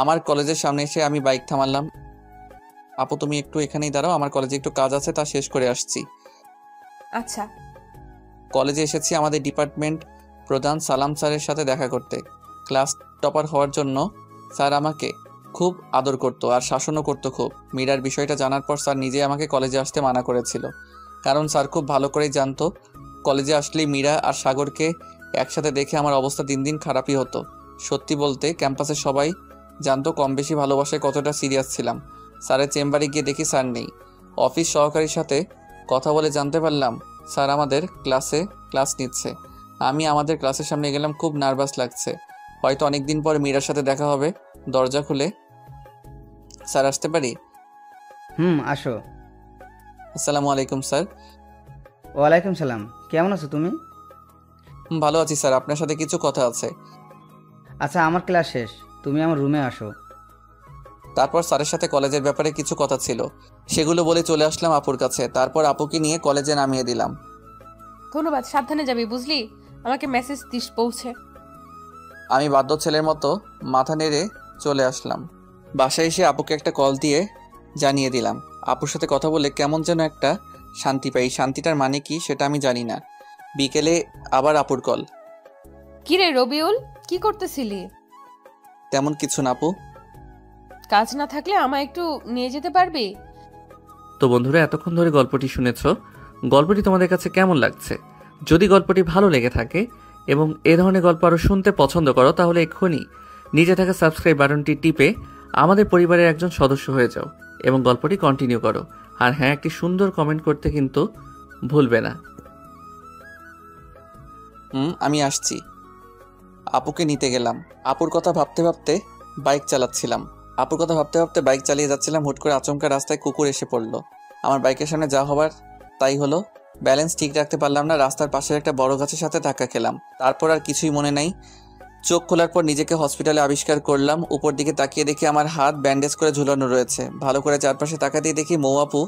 আমার কলেজের সামনে এসে আমি বাইক থামালাম। আপু তুমি একটু এখানেই দাঁড়াও, আমার কলেজে একটু কাজ আছে, তা শেষ করে আসছি। আচ্ছা। কলেজে এসেছি আমাদের ডিপার্টমেন্ট প্রধান সালাম স্যারের সাথে দেখা করতে। ক্লাস টপার হওয়ার জন্য স্যার আমাকে খুব আদর করতো আর শাসনও করতো খুব। মীরার বিষয়টা জানার পর স্যার নিজে আমাকে কলেজে আসতে মানা করেছিল। কারণ স্যার খুব ভালো করেই জানতো কলেজে আসলেই মীরা আর সাগরকে একসাথে দেখে আমার অবস্থা দিন দিন খারাপই হতো। সত্যি বলতে ক্যাম্পাসের সবাই জানতো কম বেশি ভালোবাসায় কতটা সিরিয়াস ছিলাম। স্যারের চেম্বারে গিয়ে দেখি স্যার নেই। অফিস সহকারীর সাথে কথা বলে জানতে পারলাম স্যার আমাদের ক্লাস নিচ্ছে। আমি আমাদের ক্লাসের সামনে গেলাম। খুব নার্ভাস লাগছে, হয়তো অনেকদিন পর মীরার সাথে দেখা হবে। দরজা খুলে স্যার আসতে পারি? আসো। আসসালামু আলাইকুম স্যার। ওয়ালাইকুম সালাম। কেমন আছো তুমি? ভালো আছি স্যার, আপনার সাথে কিছু কথা আছে। আচ্ছা, আমার ক্লাস শেষ, তুমি আমার রুমে আসো। তারপর স্যারের সাথে কলেজের ব্যাপারে কিছু কথা ছিল, সেগুলো বলে চলে আসলাম আপুর কাছে। তারপর আপুকে নিয়ে কলেজে নামিয়ে দিলাম। ধন্যবাদ, সাবধানে যাবি বুঝলি। আমাকে মেসেজ দিস পৌঁছে। আমি বাধ্য ছেলের মতো মাথা নেড়ে চলে আসলাম। বাসায় এসে আপুকে একটা কল দিয়ে জানিয়ে দিলাম। আপুর সাথে কথা বলে কেমন যেন একটা শান্তি পাই। শান্তিটার মানে কি সেটা আমি জানি না। বিকেলে আবার আপুর কল। কিরে রবিউল, কি করতেছিলি? তেমন কিছু না আপু। কাজ না থাকলে আমায় একটু নিয়ে যেতে পারবি? তো বন্ধুরা, এতক্ষণ ধরে গল্পটি শুনেছ। গল্পটি তোমাদের কাছে কেমন লাগছে? যদি গল্পটি ভালো লেগে থাকে এবং এ ধরনের গল্প আরও শুনতে পছন্দ করো, তাহলে এক্ষুনি নিচে থাকা সাবস্ক্রাইব বাটনটি টিপে আমাদের পরিবারের একজন সদস্য হয়ে যাও এবং গল্পটি কন্টিনিউ করো। আর হ্যাঁ, একটি সুন্দর কমেন্ট করতে কিন্তু ভুলবে না। আমি আসছি। আপুকে নিতে গেলাম। আপুর কথা ভাবতে ভাবতে বাইক চালিয়ে যাচ্ছিলাম। হুট করে আচমকা রাস্তায় কুকুর এসে পড়লো। আমার বাইকের সামনে যা হবার তাই হলো। ব্যালেন্স ঠিক রাখতে পারলাম না। রাস্তার পাশের একটা বড় গাছের সাথে ধাক্কা খেলাম। তারপর আর কিছুই মনে নাই। চোখ খোলার পর নিজেকে হসপিটালে আবিষ্কার করলাম। উপর দিকে তাকিয়ে দেখি আমার হাত ব্যান্ডেজ করে ঝুলানো রয়েছে। ভালো করে চারপাশে তাকাতেই দেখি মৌ আপু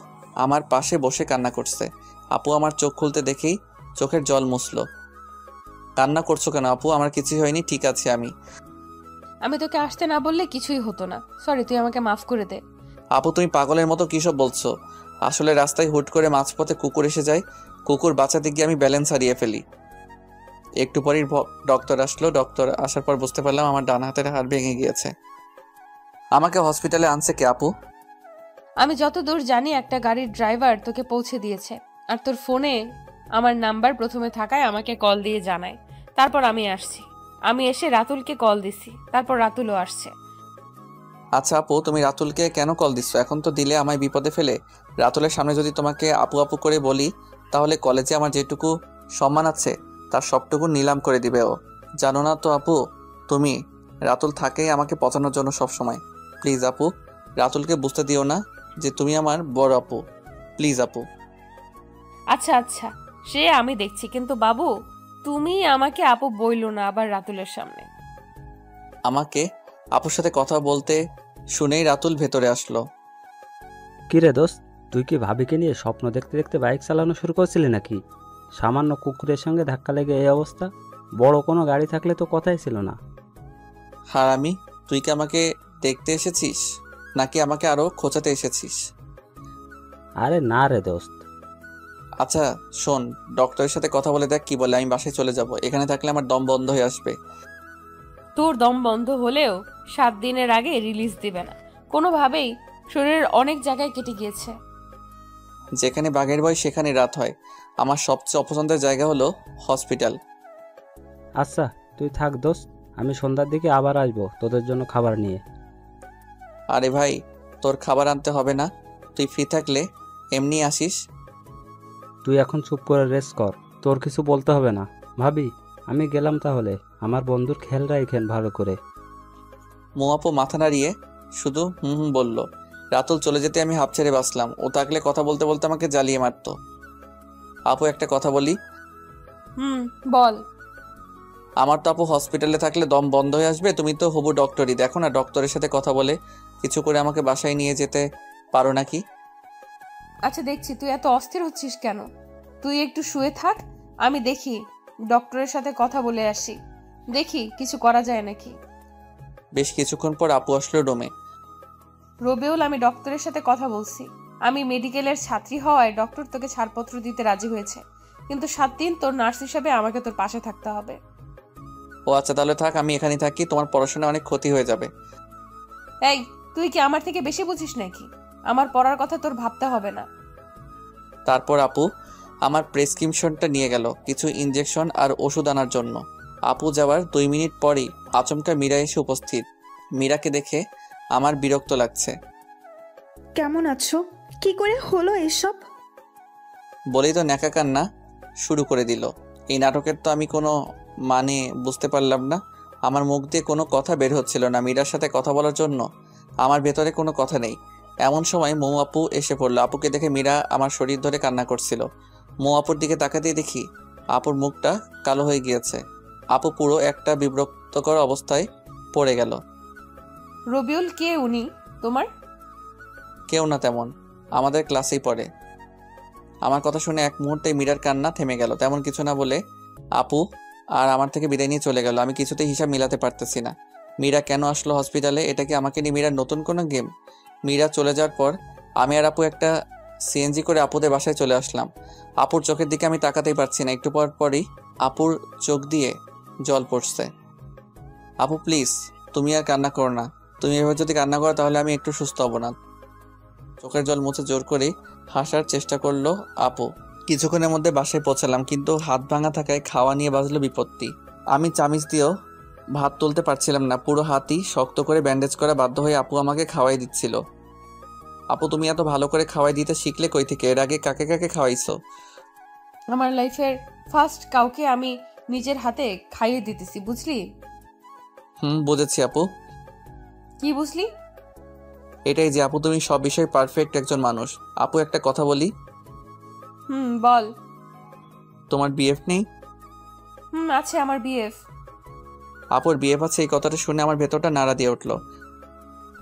আমার পাশে বসে কান্না করছে। আপু আমার চোখ খুলতে দেখেই চোখের জল মুছলো। কান্না করছো কেন আপু? আমার কিছুই হয়নি, ঠিক আছে আমি। আমি তোকে আসতে না বললে কিছুই হতো না। সরি, তুই আমাকে মাফ করে দে। আপু তুমি পাগলের মতো কী সব বলছো? আসলে রাস্তায় হুট করে মাঝপথে কুকুর এসে যায়, কুকুর বাঁচাতে গিয়ে আমি ব্যালেন্স হারিয়ে ফেলি। একটু পরেই ডক্টর আসলো। ডক্টর আসার পর বুঝতে পারলাম আমার ডান হাতের হাড় ভেঙে গিয়েছে। আমাকে হসপিটালে আনছে কে আপু? আমি যতদূর জানি একটা গাড়ির ড্রাইভার তোকে পৌঁছে দিয়েছে, আর তোর ফোনে আমার নাম্বার প্রথমে থাকায় আমাকে কল দিয়ে জানায়। তারপর আমি আসছি। আমি এসে রাতুলকে কল দিছি, তারপর রাতুলও আসছে। আচ্ছা আপু, তুমি রাতুলকে কেন কল দিচ্ছ? এখন তো দিলে আমায় বিপদে ফেলে। রাতুলের সামনে যদি তোমাকে আপু আপু করে বলি, তাহলে কলেজে আমার যেটুকু সম্মান আছে তার সবটুকু নিলাম করে দিবে ও। জানো না তো আপু, তুমি রাতুল থাকেই আমাকে পচানোর জন্য সব সময়। প্লিজ আপু, রাতুলকে বুঝতে দিও না যে তুমি আমার বড় আপু। প্লিজ আপু। আচ্ছা আচ্ছা, সে আমি দেখছি, কিন্তু বাবু তুমি আমাকে আপু বইলো না আবার রাতুলের সামনে। আমাকে আপুর সাথে কথা বলতে শুনেই রাতুল ভেতরে আসলো। কিরে দোস্ত, তুই কি ভাবিকে নিয়ে স্বপ্ন দেখতে দেখতে বাইক চালানো শুরু করছিলি নাকি? সামান্য কুকুরের সঙ্গে ধাক্কা লেগে এই অবস্থা। বড় কোনো গাড়ি থাকলে তো কথাই ছিল না। হারামি, তুই কি আমাকে দেখতে এসেছিস নাকি আমাকে আরো খোঁচাতে এসেছিস? আরে না রে দোস্ত। আচ্ছা শোন, ডক্টরের সাথে কথা বলে দেখ কি বলে। আমি বাসায় চলে যাব, এখানে থাকলে আমার দম বন্ধ হয়ে আসবে। তোর দম বন্ধ হলেও 7 দিনের আগে রিলিজ দিবে না কোনোভাবেই। শরীরের অনেক জায়গায় কেটে গিয়েছে। যেখানে বাঘের ভয় সেখানে রাত হয়। আমার সবচেয়ে অপছন্দের জায়গা হলো হসপিটাল। আচ্ছা তুই থাক দোস্ত, আমি সন্ধ্যার দিকে আবার আসবো তোদের জন্য খাবার নিয়ে। আরে ভাই, তোর খাবার আনতে হবে না, তুই ফ্রি থাকলে এমনি আসিস। তুই এখন চুপ করে রেস্ট কর, তোর কিছু বলতে হবে না। ভাবি আমি গেলাম তাহলে, আমার বন্ধুর খেয়াল রাখেন ভালো করে। মৌ আপু মাথা নাড়িয়ে শুধু হুম হুম বলল। রাতুল চলে যেতে আমি হাঁপ ছেড়ে বাঁচলাম। ও থাকলে কথা বলতে বলতে আমাকে জ্বালিয়ে মারত। আপু একটা কথা বলি? বল। আমার তো আপু হসপিটালে থাকলে দম বন্ধ হয়ে আসবে। তুমি তো হবু ডক্টরই, দেখো না ডক্টরের সাথে কথা বলে কিছু করে আমাকে বাসায় নিয়ে যেতে পারো নাকি? আচ্ছা দেখছি, তুই এত অস্থির হচ্ছিস কেন? তুই একটু শুয়ে থাক, আমি দেখি ডক্টরের সাথে কথা বলে আসি, দেখি কিছু করা যায় নাকি। বেশ কিছুক্ষণ পর আপু আসলো রুমে। রবিউল, আমি ডক্টরের সাথে কথা বলছি। আমি মেডিকেলের ছাত্রী হওয়ায় ডক্টর তোকে ছাড়পত্র দিতে রাজি হয়েছে, কিন্তু 7 দিন তোর নার্স হিসেবে আমাকে তোর পাশে থাকতে হবে। ও আচ্ছা তাহলে থাক, আমি এখানেই থাকি, তোমার পড়াশোনা অনেক ক্ষতি হয়ে যাবে। এই, তুই কি আমার থেকে বেশি বুঝিস নাকি? আমার পড়ার কথা তোর ভাবতে হবে না। তারপর আপু আমার প্রেসক্রিপশনটা নিয়ে গেল কিছু ইনজেকশন আর ওষুধ আনার জন্য। আপু যাওয়ার 2 মিনিট পরেই আচমকা মীরা এসে উপস্থিত। মীরাকে দেখে আমার বিরক্ত লাগছে। কেমন আছো? কি করে হলো এসব? বলেই তো ন্যাকা কান্না শুরু করে দিল। এই নাটকের তো আমি কোনো মানে বুঝতে পারলাম না। আমার মুখ দিয়ে কোনো কথা বের হচ্ছিল না মীরার সাথে কথা বলার জন্য। আমার ভেতরে কোনো কথা নেই। এমন সময় মৌ আপু এসে পড়লো। আপুকে দেখে মীরা আমার শরীর ধরে কান্না করছিল। মৌ আপুর দিকে তাকাতেই দেখি আপুর মুখটা কালো হয়ে গিয়েছে। আপু পুরো একটা বিব্রতকর অবস্থায় পড়ে গেল। রবিউল, কে উনি তোমার? কেউ না তেমন, আমাদের ক্লাসেই পড়ে। আমার কথা শুনে এক মুহূর্তে মীরার কান্না থেমে গেল। তেমন কিছু না বলে আপু আর আমার থেকে বিদায় নিয়ে চলে গেল। আমি কিছুতেই হিসাব মিলাতে পারতেছি না। মীরা কেন আসলো হসপিটালে? এটা কি আমাকে নিয়ে মীরার নতুন কোনো গেম? মীরা চলে যাওয়ার পর আমি আর আপু একটা সিএনজি করে আপুদের বাসায় চলে আসলাম। আপুর চোখের দিকে আমি তাকাতেই পারছি না। একটু পর পরই আপুর চোখ দিয়ে জল পড়ছে। আপু প্লিজ, তুমি আর কান্না করো না। তুমি এভাবে যদি কান্না করো তাহলে আমি একটু সুস্থ হব না। চোখের জল মুছে জোর করে হাসার চেষ্টা করলো আপু। কিছুক্ষণের মধ্যে বাসায় পৌঁছালাম, কিন্তু হাত ভাঙা থাকায় খাওয়া নিয়ে বাজলো বিপত্তি। আমি চামিচ দিয়েও ভাত তুলতে পারছিলাম না। পুরো হাতই শক্ত করে ব্যান্ডেজ করা বাধ্য হয়ে আপু আমাকে খাওয়াই দিচ্ছিল। আপু তুমি এত ভালো করে খাওয়াই দিতে শিখলে কই থেকে? এর আগে কাকে কাকে খাওয়াইছো? আমার লাইফের ফার্স্ট কাউকে আমি নিজের হাতে খাইয়ে দিতেছি, বুঝলি? বুঝেছি আপু। কি বুঝলি? এটাই যে আপু তুমি সব বিষয়ে পারফেক্ট একজন মানুষ। আপু একটা কথা বলি? বল। তোমার বিএফ নেই? আছে, আমার বিএফ। আপুর বিয়ে পাচ্ছে এই কথাটা শুনে আমার ভেতরটা নাড়া দিয়ে উঠলো।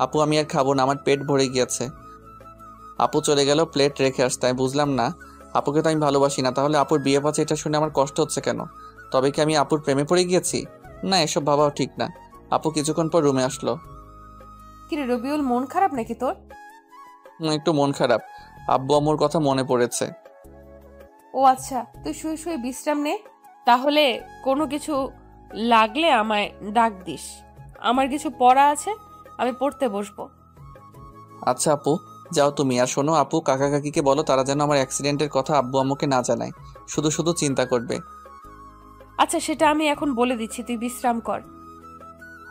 আপু আমি আর খাবো না, আমার পেট ভরে গিয়েছে। আপু চলে গেল প্লেট রেখে আসতে। আমি বুঝলাম না, আপুকে তো আমি ভালোবাসি না, তাহলে আপুর বিয়ে পাচ্ছে এটা শুনে আমার কষ্ট হচ্ছে কেন? তবে কি আমি আপুর প্রেমে পড়ে গিয়েছি? না, এসব ভাবাও ঠিক না। আপু কিছুক্ষণ পর রুমে আসলো। কিরে রবিউল, মন খারাপ নাকি তোর? একটু মন খারাপ, আব্বু আম্মুর কথা মনে পড়েছে। ও আচ্ছা, তুই শুয়ে শুয়ে বিশ্রাম নে। তাহলে কোনো কিছু লাগলে আমায় ডাক দিস। আমার কিছু পড়া আছে, আমি পড়তে বসবো। আচ্ছা আপু, যাও তুমি। আর শোনো আপু, কাকা কাকিকে বলো তারা যেন আমার অ্যাক্সিডেন্টের কথা আব্বু আম্মুকে না জানায়, শুধু শুধু চিন্তা করবে। আচ্ছা, সেটা আমি এখন বলে দিচ্ছি, তুই বিশ্রাম কর।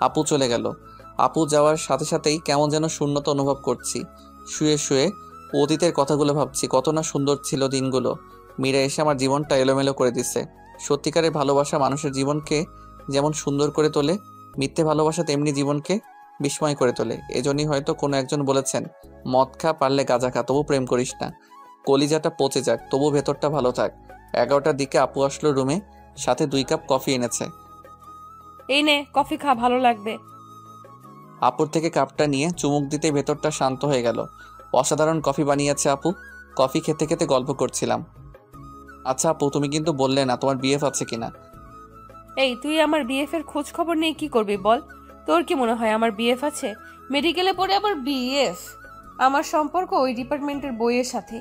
আপু চলে গেল। আপু যাওয়ার সাথে সাথেই কেমন যেন শূন্যতা অনুভব করছি। শুয়ে শুয়ে অতীতের কথাগুলো ভাবছি, কত না সুন্দর ছিল দিনগুলো। মীরা এসে আমার জীবনটা এলোমেলো করে দিচ্ছে। সত্যিকারের ভালোবাসা মানুষের জীবনকে যেমন সুন্দর করে তোলে, মিথ্যে ভালোবাসা তেমনি জীবনকে বিস্ময় করে তোলে। এজন্যই হয়তো কোনো একজন বলেছেন, মদ খা, পারলে গাঁজা খা, তবু প্রেম করিস না। কলিজাটা পচে যাক, তবু ভেতরটা ভালো থাক। 11টার দিকে আপু আসলো রুমে, সাথে 2 কাপ কফি এনেছে। এই নে কফি খা, ভালো লাগবে। আপুর থেকে কাপটা নিয়ে চুমুক দিতে ভেতরটা শান্ত হয়ে গেল। অসাধারণ কফি বানিয়েছে আপু। কফি খেতে খেতে গল্প করছিলাম। আচ্ছা আপু, তুমি কিন্তু বললে না তোমার বিএফ আছে কিনা। এই, তুই আমার বিএফ এর খোঁজ খবর নিয়ে কি করবি বল? তোর কি মনে হয় আমার বিএফ আছে? মেডিকেলে পড়ে আবার বিএফ? আমার সম্পর্ক ওই ডিপার্টমেন্টের বইয়ের সাথে।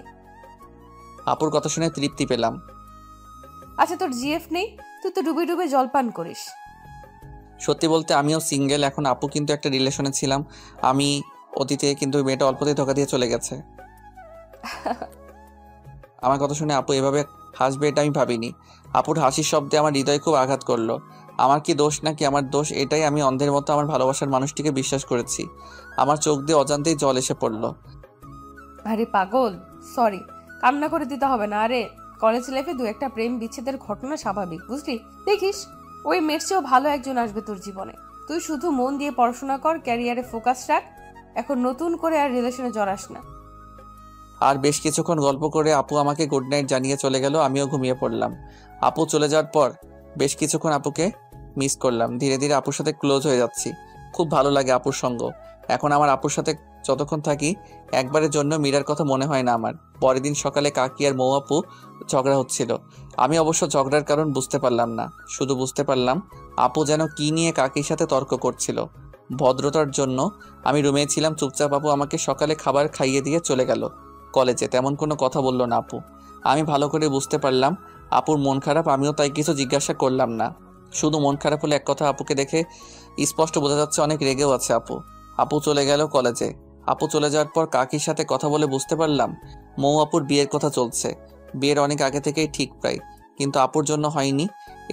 আপুর কথা শুনে তৃপ্তি পেলাম। আচ্ছা, তোর জিএফ নেই? তুই তো ডুবে ডুবে জলপান করিস। সত্যি বলতে আমিও সিঙ্গেল এখন। আপু কিন্তু একটা রিলেশনে ছিলাম আমি অতীতে, কিন্তু ওই মেয়েটা অল্পতেই ধোকা দিয়ে চলে গেছে। আমার কথা শুনে আপু এভাবে হাসবে এটা আমি ভাবিনি। আপুর হাসির শব্দে আমার হৃদয় খুব আঘাত করলো। আমার কি দোষ নাকি আমার দোষ এটাই, আমি অন্ধের মতো আমার ভালোবাসার মানুষটিকে বিশ্বাস করেছি। আমার চোখ দিয়ে অজান্তেই জল এসে পড়লো। আরে পাগল, সরি, কান্না করে দিতে হবে না। আরে কলেজ লাইফে 2-1টা প্রেম বিচ্ছেদের ঘটনা স্বাভাবিক, বুঝলি? দেখিস ওই মেয়ের চেয়েও ভালো একজন আসবে তোর জীবনে। তুই শুধু মন দিয়ে পড়াশোনা কর, ক্যারিয়ারে ফোকাস রাখ। এখন নতুন করে আর রিলেশনে জড়াস না। আর বেশ কিছুক্ষণ গল্প করে আপু আমাকে গুড নাইট জানিয়ে চলে গেল। আমিও ঘুমিয়ে পড়লাম। আপু চলে যাওয়ার পর বেশ কিছুক্ষণ আপুকে মিস করলাম। ধীরে ধীরে আপুর সাথে ক্লোজ হয়ে যাচ্ছি। খুব ভালো লাগে আপুর সঙ্গ। এখন আমার আপুর সাথে যতক্ষণ থাকি একবারের জন্য মীরার কথা মনে হয় না আমার। পরের দিন সকালে কাকি আর মৌ আপু ঝগড়া হচ্ছিল। আমি অবশ্য ঝগড়ার কারণ বুঝতে পারলাম না, শুধু বুঝতে পারলাম আপু যেন কি নিয়ে কাকির সাথে তর্ক করছিল। ভদ্রতার জন্য আমি রুমে ছিলাম চুপচাপ। আপু আমাকে সকালে খাবার খাইয়ে দিয়ে চলে গেল কলেজে। তেমন কোনো কথা বলল না আপু। আমি ভালো করে বুঝতে পারলাম আপুর মন খারাপ। আমিও তাই কিছু জিজ্ঞাসা করলাম না। শুধু মন খারাপ হলে এক কথা, আপুকে দেখে স্পষ্ট বোঝা যাচ্ছে অনেক রেগেও আছে আপু। আপু চলে গেল কলেজে। আপু চলে যাওয়ার পর কাকির সাথে কথা বলে বুঝতে পারলাম মৌ আপুর বিয়ের কথা চলছে। বিয়ের অনেক আগে থেকেই ঠিক প্রায়, কিন্তু আপুর জন্য হয়নি।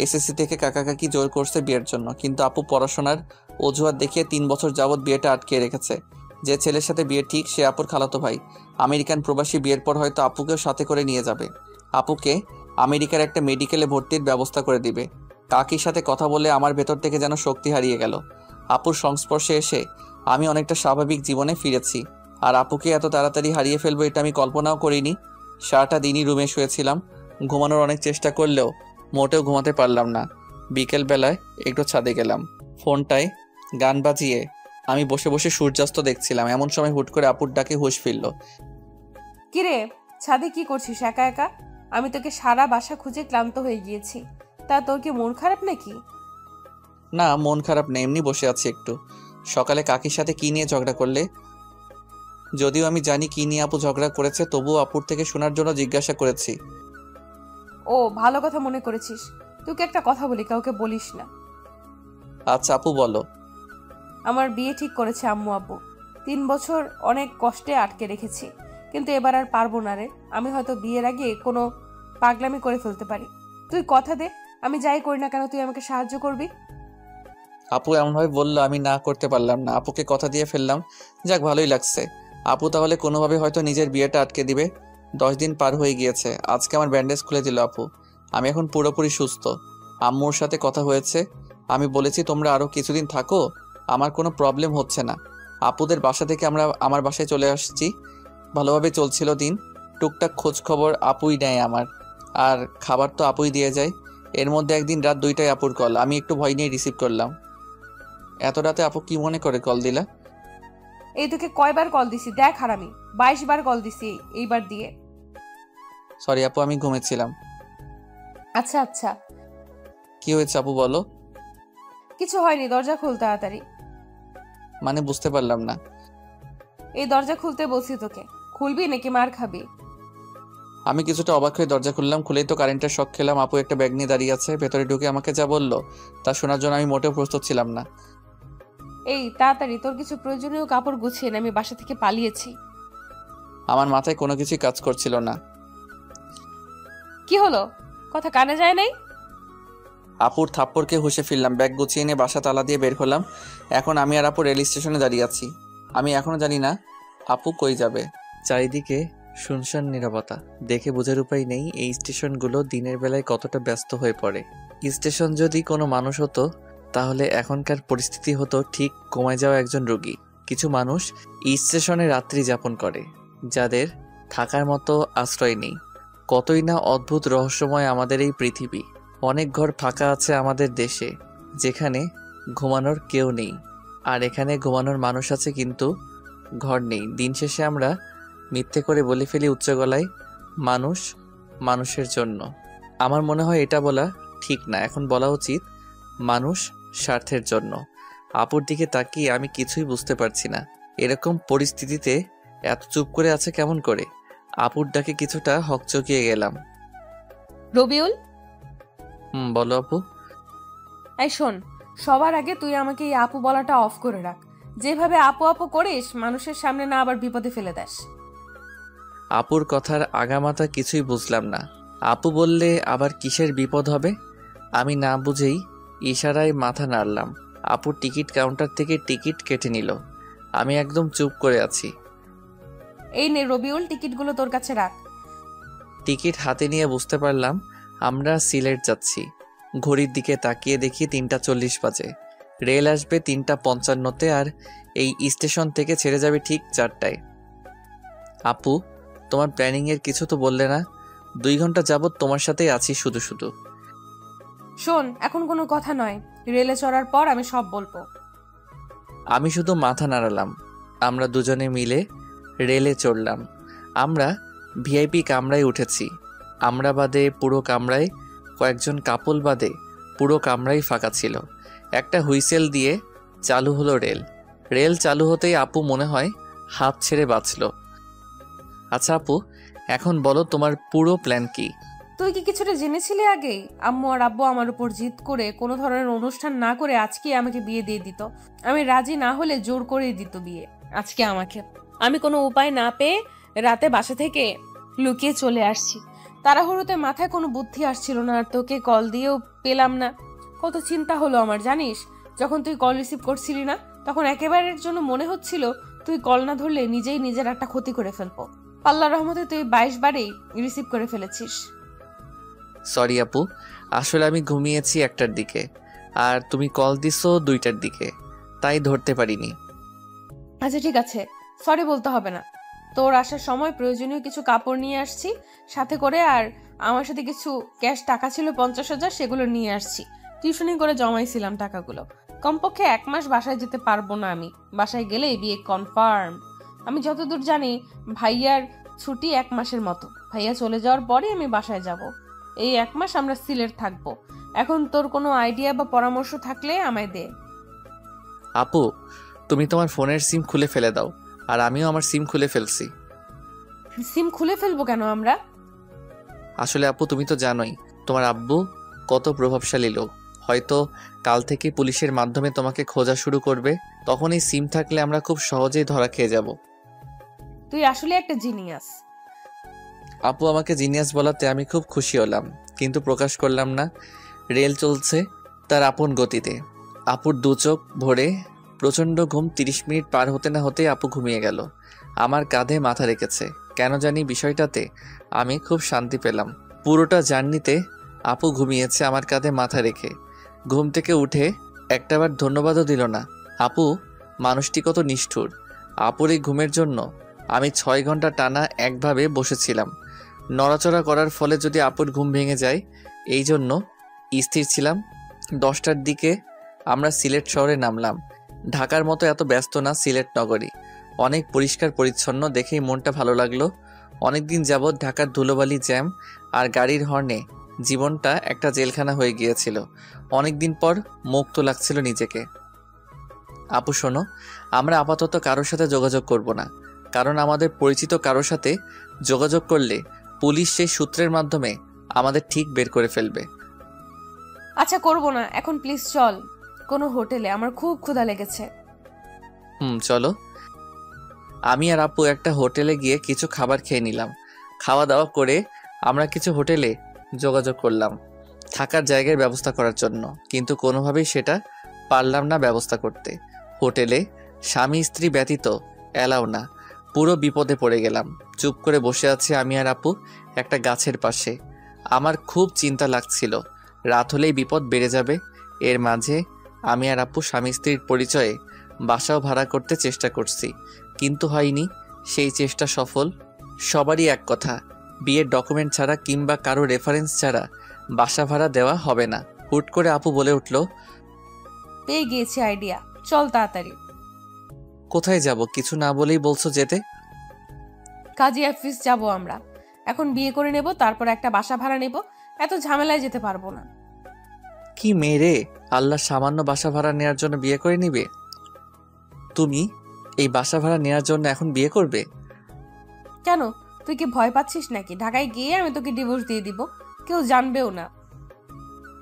এসএসসি থেকে কাকা কাকি জোর করছে বিয়ের জন্য, কিন্তু আপু পড়াশোনার অজুহাত দেখিয়ে 3 বছর যাবৎ বিয়েটা আটকে রেখেছে। যে ছেলের সাথে বিয়ে ঠিক সে আপুর খালাতো ভাই, আমেরিকান প্রবাসী। বিয়ের পর হয়তো আপুকেও সাথে করে নিয়ে যাবে। আপুকে আমেরিকার একটা মেডিকেলে ভর্তির ব্যবস্থা করে দিবে। কাকির সাথে কথা বলে আমার ভেতর থেকে যেন শক্তি হারিয়ে গেল। আপুর সংস্পর্শে এসে আমি অনেকটা স্বাভাবিক জীবনে ফিরেছি। আর আপুকে এত তাড়াতাড়ি হারিয়ে ফেলবো এটা আমি কল্পনাও করিনি। সারাটা দিনই রুমে শুয়েছিলাম। ঘুমানোর অনেক চেষ্টা করলেও মোটেও ঘুমাতে পারলাম না। বিকেলবেলায় একটু ছাদে গেলাম। ফোনটায় গান বাজিয়ে আমি বসে বসে সূর্যাস্ত দেখছিলাম। এমন সময় হুট করে আপুর ডাকে হুঁশ ফিরল। কিরে, ছাদে কি করছিস একা একা? আমি তোকে সারা বাসা খুঁজে ক্লান্ত হয়ে গিয়েছি। তা তোর কি মন খারাপ নাকি? না, মন খারাপ নেই, এমনি বসে আছি একটু। সকালে কাকির সাথে কি নিয়ে ঝগড়া করলে? যদিও আমি জানি কি নিয়ে আপু ঝগড়া করেছে, তবুও আপুর থেকে শোনার জন্য জিজ্ঞাসা করেছি। ও, ভালো কথা মনে করেছিস। তোকে একটা কথা বলি, কাউকে বলিস না। আচ্ছা আপু বলো। আমার বিয়ে ঠিক করেছে আম্মু আব্বু। 3 বছর অনেক কষ্টে আটকে রেখেছি, কিন্তু এবার আর পারবো না রে। আমি হয়তো বিয়ের আগে কোনো পাগলামি করে ফেলতে পারি। তুই কথা দে, আমি যাই করি না কেন তুই আমাকে সাহায্য করবি। আপু এমনভাবে বললো আমি না করতে পারলাম না। আপুকে কথা দিয়ে ফেললাম। যাক, ভালোই লাগছে। আপু তাহলে কোনোভাবে হয়তো নিজের বিয়েটা আটকে দিবে। 10 দিন পার হয়ে গিয়েছে। আজকে আমার ব্যান্ডেজ খুলে দিল আপু। আমি এখন পুরোপুরি সুস্থ। আম্মুর সাথে কথা হয়েছে। আমি বলেছি তোমরা আরও কিছুদিন থাকো, আমার কোনো প্রবলেম হচ্ছে না। আপুদের বাসা থেকে আমরা আমার বাসায় চলে আসছি। ভালোভাবে চলছিল দিন। টুকটাক খোঁজ খবর আপুই নেয় আমার, আর খাবার তো আপুই দিয়ে যায়। এর মধ্যে একদিন রাত 2টায় আপুর কল। আমি একটু ভয় নিয়ে রিসিভ করলাম। এত রাতে আপু কি মনে করে কল দিলা? এই তোকে কয়বার কল দিছি দেখ হারামি, 22 বার কল দিছি এইবার দিয়ে। সরি আপু, আমি ঘুমেছিলাম। আচ্ছা আচ্ছা, কি হয়েছে আপু বলো? কিছু হয়নি, দরজা খুল তাড়াতাড়ি। মানে বুঝতে পারলাম না। এই দরজা খুলতে বলছি তোকে, খুলবি নাকি মার খাবি? আমি কিছুটা অবাক হয়ে দরজা খুললাম। খুলেই তো কারেন্টের শক খেলাম। আপু একটা ব্যাগ নিয়ে দাঁড়িয়ে আছে। ভেতরে ঢুকে আমাকে যা বললো তা শোনার জন্য আমি মোটেও প্রস্তুত ছিলাম না। এই তাড়াতাড়ি তোর কিছু প্রয়োজনীয় কাপড় গুছিয়ে নে, আমি বাসা থেকে পালিয়েছি। আমার মাথায় কোনো কিছুই কাজ করছিল না। কি হলো, কথা কানে যায় নাই? আপুর থাপ্পড়কে হুঁশে ফিরলাম। ব্যাগ গুছিয়ে নিয়ে বাসা তালা দিয়ে বের হলাম। এখন আমি আর আপু রেল স্টেশনে দাঁড়িয়ে আছি। আমি এখনো জানি না আপু কই যাবে। চারিদিকে শুনশান নীরবতা। দেখে বোঝার উপায় নেই এই স্টেশনগুলো দিনের বেলায় কতটা ব্যস্ত হয়ে পড়ে। স্টেশন যদি কোনো মানুষ হতো তাহলে এখনকার পরিস্থিতি হতো ঠিক কমে যাওয়া একজন রোগী। কিছু মানুষ স্টেশনে রাত্রি যাপন করে, যাদের থাকার মতো আশ্রয় নেই। কতই না অদ্ভুত রহস্যময় আমাদের এই পৃথিবী। অনেক ঘর ফাঁকা আছে আমাদের দেশে, যেখানে ঘুমানোর কেউ নেই। আর এখানে ঘুমানোর মানুষ আছে কিন্তু ঘর নেই। দিন শেষে আমরা মিথ্যে করে বলে ফেলি উচ্চ গলায়, মানুষ মানুষের জন্য। আমার মনে হয় এটা বলা ঠিক না। এখন বলা উচিত মানুষ স্বার্থের জন্য। আপুর দিকে তাকিয়ে আমি কিছুই বুঝতে পারছি না। এরকম পরিস্থিতিতে এত চুপ করে আছে কেমন করে? আপুর ডাকে কিছুটা হকচকিয়ে গেলাম। রবিউল, বলো আপু। এই শোন, সবার আগে তুই আমাকে এই আপু বলাটা অফ করে রাখ। যেভাবে আপু আপু করিস, মানুষের সামনে না আবার বিপদে ফেলে দেস। আপুর কথার আগামাথা কিছুই বুঝলাম না। আপু বললে আবার কিসের বিপদ হবে? আমি না বুঝেই ইশারায় মাথা নাড়লাম। আপুর টিকিট কাউন্টার থেকে টিকিট কেটে নিল। আমি একদম চুপ করে আছি। এই নে রবিউল, টিকিটগুলো তোর কাছে রাখ। টিকিট হাতে নিয়ে বুঝতে পারলাম আমরা সিলেট যাচ্ছি। ঘড়ির দিকে তাকিয়ে দেখি 3:40 বাজে। রেল আসবে 3:55-তে, আর এই স্টেশন থেকে ছেড়ে যাবে ঠিক 4টায়। আপু, তোমার প্ল্যানিংয়ের কিছু তো বললে না? 2 ঘন্টা যাবৎ তোমার সাথেই আছি শুধু শুধু। শোন, এখন কোনো কথা নয়, রেলে চড়ার পর আমি সব বলবো। আমি শুধু মাথা নাড়ালাম। আমরা দুজনে মিলে রেলে চড়লাম। আমরা ভিআইপি কামরায় উঠেছি। আমরা বাদে পুরো কামরায়, কয়েকজন কাপল বাদে পুরো কামরাই ফাঁকা ছিল। একটা হুইসেল দিয়ে চালু হলো রেল। রেল চালু হতেই আপু মনে হয় হাত ছেড়ে বাঁচল। আচ্ছা আপু, এখন বলো তোমার পুরো প্ল্যান কি? তুই কি কিছুটা জেনেছিলি আগে? আম্মু আর আব্বু আমার উপর জিদ করে কোনো ধরনের অনুষ্ঠান না করে আজকে আমাকে বিয়ে দিয়ে দিত। আমি রাজি না হলে জোর করে দিত বিয়ে আজকে আমাকে। আমি কোনো উপায় না পেয়ে রাতে বাসা থেকে লুকিয়ে চলে আসছি। তাড়াহুড়োতে মাথায় কোনো বুদ্ধি আসছিল না, আর তোকে কল দিয়েও পেলাম না। কত চিন্তা হলো আমার জানিস। যখন তুই কল রিসিভ করছিলি না, তখন একেবারের জন্য মনে হচ্ছিল তুই কল না ধরলে নিজেই নিজের একটা ক্ষতি করে ফেলবো। আল্লাহর রহমতে তুই 22 বারেই রিসিভ করে ফেলেছিস। সরি আপু, আসলে আমি ঘুমিয়েছি 1টার দিকে, আর তুমি কল দিছো 2টার দিকে, তাই ধরতে পারিনি। আচ্ছা ঠিক আছে, সরি বলতে হবে না। তোর আসার সময় প্রয়োজনীয় কিছু কাপড় নিয়ে আসছি সাথে করে, আর আমার সাথে কিছু ক্যাশ টাকা ছিল 50,000, সেগুলো নিয়ে আসছি। টিউশনি করে জমাইছিলাম টাকাগুলো। কমপক্ষে 1 মাস বাসায় যেতে পারবো না আমি। বাসায় গেলে বিয়ে কনফার্ম। আমি যতদূর জানি ভাইয়ার ছুটি 1 মাসের মতো। ভাইয়া চলে যাওয়ার পরে আমি বাসায় যাব। এই 1 মাস আমরা সিলেট থাকবো। এখন তোর কোনো আইডিয়া বা পরামর্শ থাকলে আমায় দে। আপু, তুমি তোমার ফোনের সিম খুলে ফেলে দাও, আর আমিও আমার সিম খুলে ফেলছি। সিম খুলে ফেলবো কেন আমরা? আসলে আপু, তুমি তো জানোই তোমার আব্বু কত প্রভাবশালী লোক। হয়তো কাল থেকে পুলিশের মাধ্যমে তোমাকে খোঁজা শুরু করবে। তখন এই সিম থাকলে আমরা খুব সহজেই ধরা খেয়ে যাব। তুই আসলে একটা জিনিয়াস। আপু আমাকে জিনিয়াস বলাতে আমি খুব খুশি হলাম, কিন্তু প্রকাশ করলাম না। রেল চলছে তার আপন গতিতে। আপুর 2 চোখ ভরে প্রচণ্ড ঘুম। 30 মিনিট পার হতে না হতে আপু ঘুমিয়ে গেল। আমার কাঁধে মাথা রেখেছে। কেন জানি বিষয়টাতে আমি খুব শান্তি পেলাম। পুরোটা জার্নিতে আপু ঘুমিয়েছে আমার কাঁধে মাথা রেখে। ঘুম থেকে উঠে একটাবার ধন্যবাদও দিল না। আপু মানুষটি কত নিষ্ঠুর। আপুর এই ঘুমের জন্য আমি 6 ঘন্টা টানা একভাবে বসেছিলাম। নড়াচড়া করার ফলে যদি আপুর ঘুম ভেঙে যায়, এই জন্য স্থির ছিলাম। 10টার দিকে আমরা সিলেট শহরে নামলাম। ঢাকার মতো এত ব্যস্ত না সিলেট নগরী। অনেক পরিষ্কার পরিচ্ছন্ন, দেখেই মনটা ভালো লাগলো। অনেকদিন যাবৎ ঢাকার ধুলোবালি, জ্যাম আর গাড়ির হর্নে জীবনটা একটা জেলখানা হয়ে গিয়েছিল। অনেকদিন পর মুক্ত লাগছিল নিজেকে। আপু শোনো, আমরা আপাতত কারোর সাথে যোগাযোগ করব না, কারণ আমাদের পরিচিত কারোর সাথে যোগাযোগ করলে পুলিশ সেই সূত্রের মাধ্যমে আমাদের ঠিক বের করে ফেলবে। আচ্ছা করবো না, এখন প্লিজ চল কোনো হোটেলে, আমার খুব ক্ষুধা লেগেছে। চলো। আমি আর আপু একটা হোটেলে গিয়ে কিছু খাবার খেয়ে নিলাম। খাওয়া দাওয়া করে আমরা কিছু হোটেলে যোগাযোগ করলাম থাকার জায়গার ব্যবস্থা করার জন্য, কিন্তু কোনোভাবেই সেটা পারলাম না ব্যবস্থা করতে। হোটেলে স্বামী স্ত্রী ব্যতীত এলাও না। পুরো বিপদে পড়ে গেলাম। চুপ করে বসে আছি আমি আর আপু একটা গাছের পাশে। আমার খুব চিন্তা লাগছিল, রাত হলেই বিপদ বেড়ে যাবে। এর মাঝে আমি আর আপু স্বামী স্ত্রীর পরিচয়ে বাসাও ভাড়া করতে চেষ্টা করছি, কিন্তু হয়নি সেই চেষ্টা সফল। সবারই এক কথা, বিয়ের ডকুমেন্ট ছাড়া কিংবা কারো রেফারেন্স ছাড়া বাসা ভাড়া দেওয়া হবে না। হুট করে আপু বলে উঠল, পেয়ে গিয়েছি আইডিয়া, চল তাড়াতাড়ি। কোথায় যাব? কিছু না বলেই বলছো যেতে। কাজী অফিস যাব আমরা। এখন বিয়ে করে নেব, তারপর একটা বাসা ভাড়া নেব। এত ঝামেলায় যেতে পারবো না। কি মেরে, আল্লাহ সামান্য বাসা ভাড়া নেওয়ার জন্য বিয়ে করে নিবে? তুমি এই বাসা ভাড়া নেওয়ার জন্য এখন বিয়ে করবে? কেন, তুই কি ভয় পাচ্ছিস নাকি? ঢাকায় গিয়ে আমি তোকে ডিভোর্স দিয়ে দিব, কেউ জানবেও না।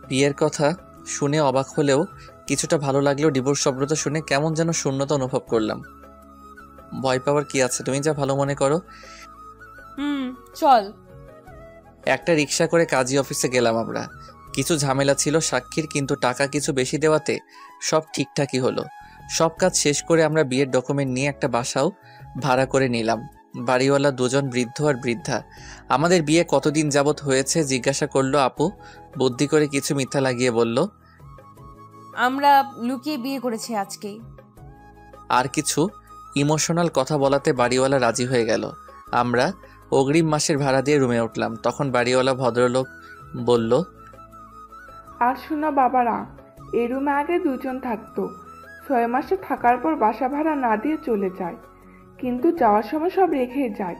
বিয়ের কথা শুনে অবাক হলেও কিছুটা ভালো লাগলেও ডিভোর্স শব্দটা শুনে কেমন যেন শূন্যতা অনুভব করলাম। ভয় পাওয়ার কি আছে, তুমি যা ভালো মনে করো। চল। একটা রিক্সা করে কাজী অফিসে গেলাম আমরা। কিছু ঝামেলা ছিল সাক্ষীর, কিন্তু টাকা কিছু বেশি দেওয়াতে সব ঠিকঠাকই হলো। সব কাজ শেষ করে আমরা বিয়ের ডকুমেন্ট নিয়ে একটা বাসাও ভাড়া করে নিলাম। বাড়িওয়ালা দুজন বৃদ্ধ আর বৃদ্ধা। আমাদের বিয়ে কতদিন যাবৎ হয়েছে জিজ্ঞাসা করলো আপু। বুদ্ধি করে কিছু মিথ্যা লাগিয়ে বলল, আমরা লুকিয়ে বিয়ে করেছি আজকেই। আর কিছু ইমোশনাল কথা বলাতে বাড়িওয়ালা রাজি হয়ে গেল। আমরা অগ্রিম মাসের ভাড়া দিয়ে রুমে উঠলাম। তখন বাড়িওয়ালা ভদ্রলোক বলল, আর শোনো বাবারা, এই রুমে আগে দুজন থাকতো, 6 মাসে থাকার পর বাসা ভাড়া না দিয়ে চলে যায়, কিন্তু যাওয়ার সময় সব রেখে যায়।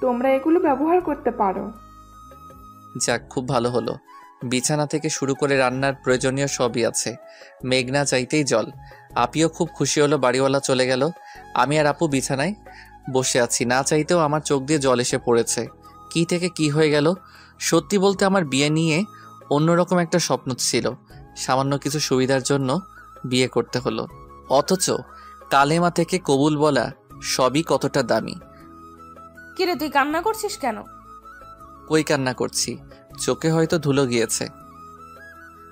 তোমরা এগুলো ব্যবহার করতে পারো। যাক, খুব ভালো হলো। বিছানা থেকে শুরু করে রান্নার প্রয়োজনীয় সবই আছে। মেঘনা চাইতেই জল। আপিও খুব খুশি হলো, বাড়িওয়ালা চলে গেল। আমি আর আপু বিছানায় বসে আছি। না চাইতেও আমার চোখ দিয়ে জল এসে পড়েছে। কি থেকে কি হয়ে গেল। সত্যি বলতে আমার বিয়ে নিয়ে অন্যরকম একটা স্বপ্ন ছিল। সামান্য কিছু সুবিধার জন্য বিয়ে করতে হলো, অথচ কালেমা থেকে কবুল বলা সবই কতটা দামি। কিরে, তুই কান্না করছিস কেন? কই কান্না করছি, চোখে হয়তো ধুলো গিয়েছে।